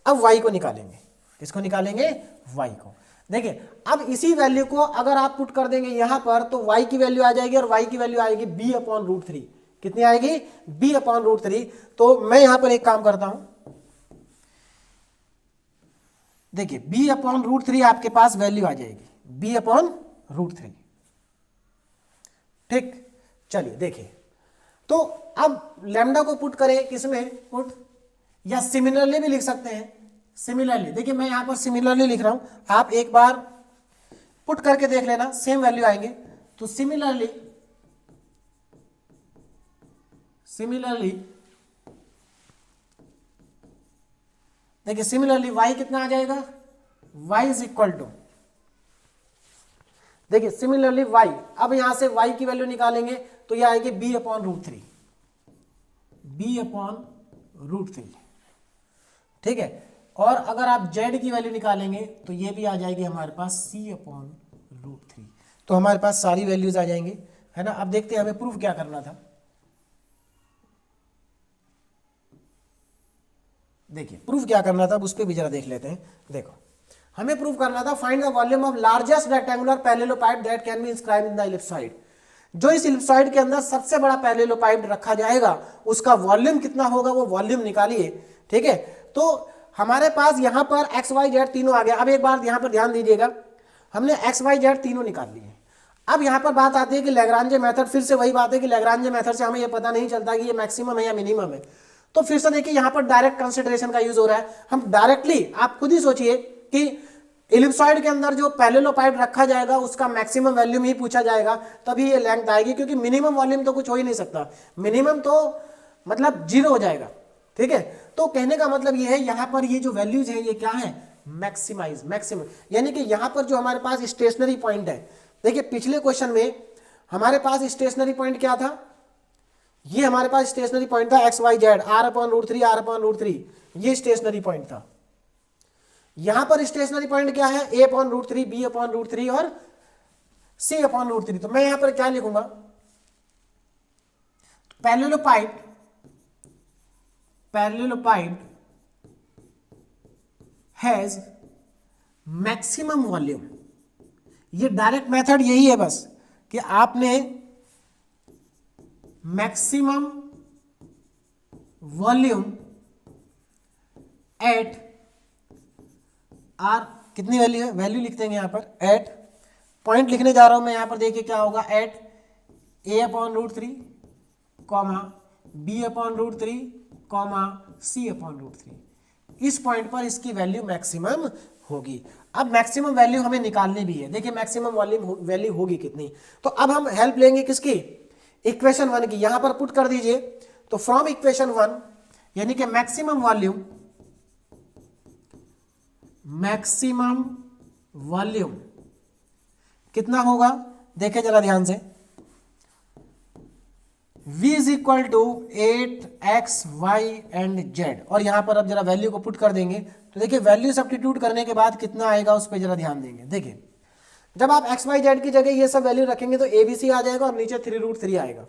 अब y को निकालेंगे। किसको निकालेंगे, y को। देखिए अब इसी वैल्यू को अगर आप पुट कर देंगे यहां पर तो y की वैल्यू आ जाएगी, और y की वैल्यू आएगी b/√3। कितनी आएगी, b/√3। तो मैं यहां पर एक काम करता हूं, देखिए b/√3 आपके पास वैल्यू आ जाएगी, b/√3। ठीक, चलिए देखिए, तो अब लैम्डा को पुट करें किसमें, पुट, या सिमिलरली भी लिख सकते हैं। सिमिलरली, देखिए मैं यहां पर सिमिलरली लिख रहा हूं, आप एक बार पुट करके देख लेना, सेम वैल्यू आएंगे। तो सिमिलरली देखिए सिमिलरली y कितना आ जाएगा, y इज इक्वल टू, देखिए सिमिलरली y, अब यहां से y की वैल्यू निकालेंगे तो यह आएगी b/√3, b/√3। ठीक है, और अगर आप z की वैल्यू निकालेंगे तो ये भी आ जाएगी हमारे पास c/√3। तो हमारे पास सारी वैल्यूज आ जाएंगी, है ना। अब देखते हैं हमें प्रूफ क्या करना था। देखिए प्रूफ क्या करना था, उस पर भी जरा देख लेते हैं। देखो हमें प्रूफ करना था, find the volume of largest rectangular पैरेललोपाइड that can be inscribed in the ellipsoid. जो इस इलिप्सॉइड के अंदर सबसे बड़ा पैरेललोपाइड रखा जाएगा उसका वॉल्यूम कितना होगा, वो वॉल्यूम निकालिए। ठीक है, तो हमारे पास यहाँ पर एक्स वाई जेड तीनों आ गया। अब एक बार यहाँ पर ध्यान दीजिएगा, हमने एक्स वाई जेड तीनों निकाल लिए। अब यहाँ पर बात आती है कि लैग्रांजे मेथड, फिर से वही बात है कि लैग्रांजे मेथड से हमें ये पता नहीं चलता कि ये मैक्सिमम है या मिनिमम है। तो फिर से देखिए यहाँ पर डायरेक्ट कंसिडरेशन का यूज हो रहा है। हम डायरेक्टली, आप खुद ही सोचिए कि इलिप्सॉइड के अंदर जो पैरेललोपाइड रखा जाएगा उसका मैक्सिमम वॉल्यूम ही पूछा जाएगा, तभी ये लेंथ आएगी, क्योंकि मिनिमम वॉल्यूम तो कुछ हो ही नहीं सकता, मिनिमम तो मतलब 0 हो जाएगा। ठीक है, तो कहने का मतलब ये है यहाँ पर ये जो वैल्यूज है ये क्या है, मैक्सिमाइज, मैक्सिमम, यानी कि यहाँ पर जो हमारे पास स्टेशनरी पॉइंट है, देखिए पिछले क्वेश्चन में हमारे पास स्टेशनरी पॉइंट क्या था, ये हमारे पास स्टेशनरी पॉइंट था X Y Z, r/√3 r/√3, ये स्टेशनरी पॉइंट था। यहां पर स्टेशनरी पॉइंट क्या है, a/√3 b/√3 और c/√3। तो मैं यहां पर क्या लिखूंगा, पैरेललोपाइड हैज मैक्सिमम वॉल्यूम। ये डायरेक्ट मेथड यही है बस कि आपने मैक्सिमम वॉल्यूम एट आर, कितनी वैल्यू है, वैल्यू लिख देंगे यहां पर, एट, पॉइंट लिखने जा रहा हूं मैं यहां पर, देखिए क्या होगा, एट a/√3, b/√3, c/√3। इस पॉइंट पर इसकी वैल्यू मैक्सिमम होगी। अब मैक्सिमम वैल्यू हमें निकालनी भी है, देखिए मैक्सिमम वॉल्यूम वैल्यू होगी कितनी। तो अब हम हेल्प लेंगे किसकी, इक्वेशन 1 की, यहां पर पुट कर दीजिए। तो फ्रॉम इक्वेशन 1 यानी कि मैक्सिमम वॉल्यूम कितना होगा, देखें जरा ध्यान से, v is equal to 8x y and z, और यहां पर अब जरा वैल्यू को पुट कर देंगे। तो देखिए वैल्यू सब्स्टिट्यूट करने के बाद कितना आएगा उस पर जरा ध्यान देंगे। देखिए जब आप x y z की जगह ये सब वैल्यू रखेंगे तो abc आ जाएगा और नीचे 3√3 आएगा।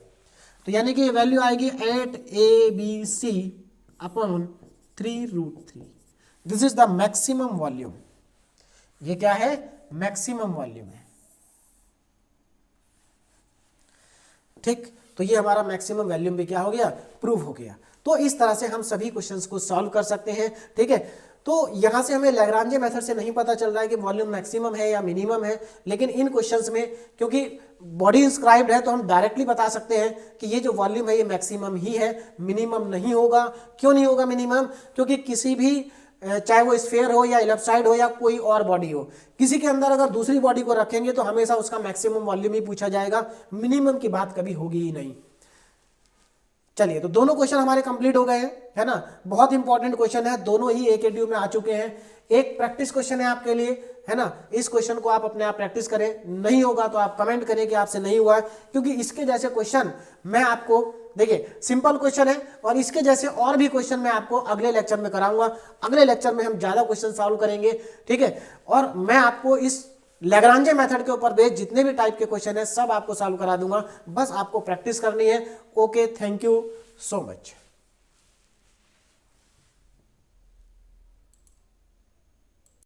तो यानी कि ये वैल्यू आएगी 8abc/3√3। This is the maximum volume. ये क्या है, मैक्सिमम वॉल्यूम है। ठीक, तो ये हमारा मैक्सिमम वॉल्यूम भी क्या हो गया, प्रूव हो गया। तो इस तरह से हम सभी क्वेश्चंस को सॉल्व कर सकते हैं। ठीक है, तो यहां से हमें लैग्रांजे मेथड से नहीं पता चल रहा है कि वॉल्यूम मैक्सिमम है या मिनिमम है, लेकिन इन क्वेश्चंस में क्योंकि बॉडी इंस्क्राइब्ड है तो हम डायरेक्टली बता सकते हैं कि ये जो वॉल्यूम है ये मैक्सिमम ही है, मिनिमम नहीं होगा। क्यों नहीं होगा मिनिमम, क्योंकि किसी भी, चाहे वो स्फीयर हो या इलिप्सॉइड हो या कोई और बॉडी हो, किसी के अंदर अगर दूसरी बॉडी को रखेंगे तो हमेशा उसका मैक्सिमम वॉल्यूम ही पूछा जाएगा, मिनिमम की बात कभी होगी ही नहीं। चलिए, तो दोनों क्वेश्चन हमारे कंप्लीट हो गए हैं, है ना। बहुत इंपॉर्टेंट क्वेश्चन है, दोनों ही AKTU में आ चुके हैं। एक प्रैक्टिस क्वेश्चन है आपके लिए, है ना। इस क्वेश्चन को आप अपने आप प्रैक्टिस करें, नहीं होगा तो आप कमेंट करें कि आपसे नहीं हुआ है, क्योंकि इसके जैसे क्वेश्चन मैं आपको, देखिए सिंपल क्वेश्चन है और इसके जैसे और भी क्वेश्चन मैं आपको अगले लेक्चर में कराऊंगा। अगले लेक्चर में हम ज्यादा क्वेश्चन सॉल्व करेंगे, ठीक है। और मैं आपको इस लैग्रांजे मेथड के ऊपर बेस्ड जितने भी टाइप के क्वेश्चन है सब आपको सॉल्व करा दूंगा, बस आपको प्रैक्टिस करनी है। Okay, thank you so much.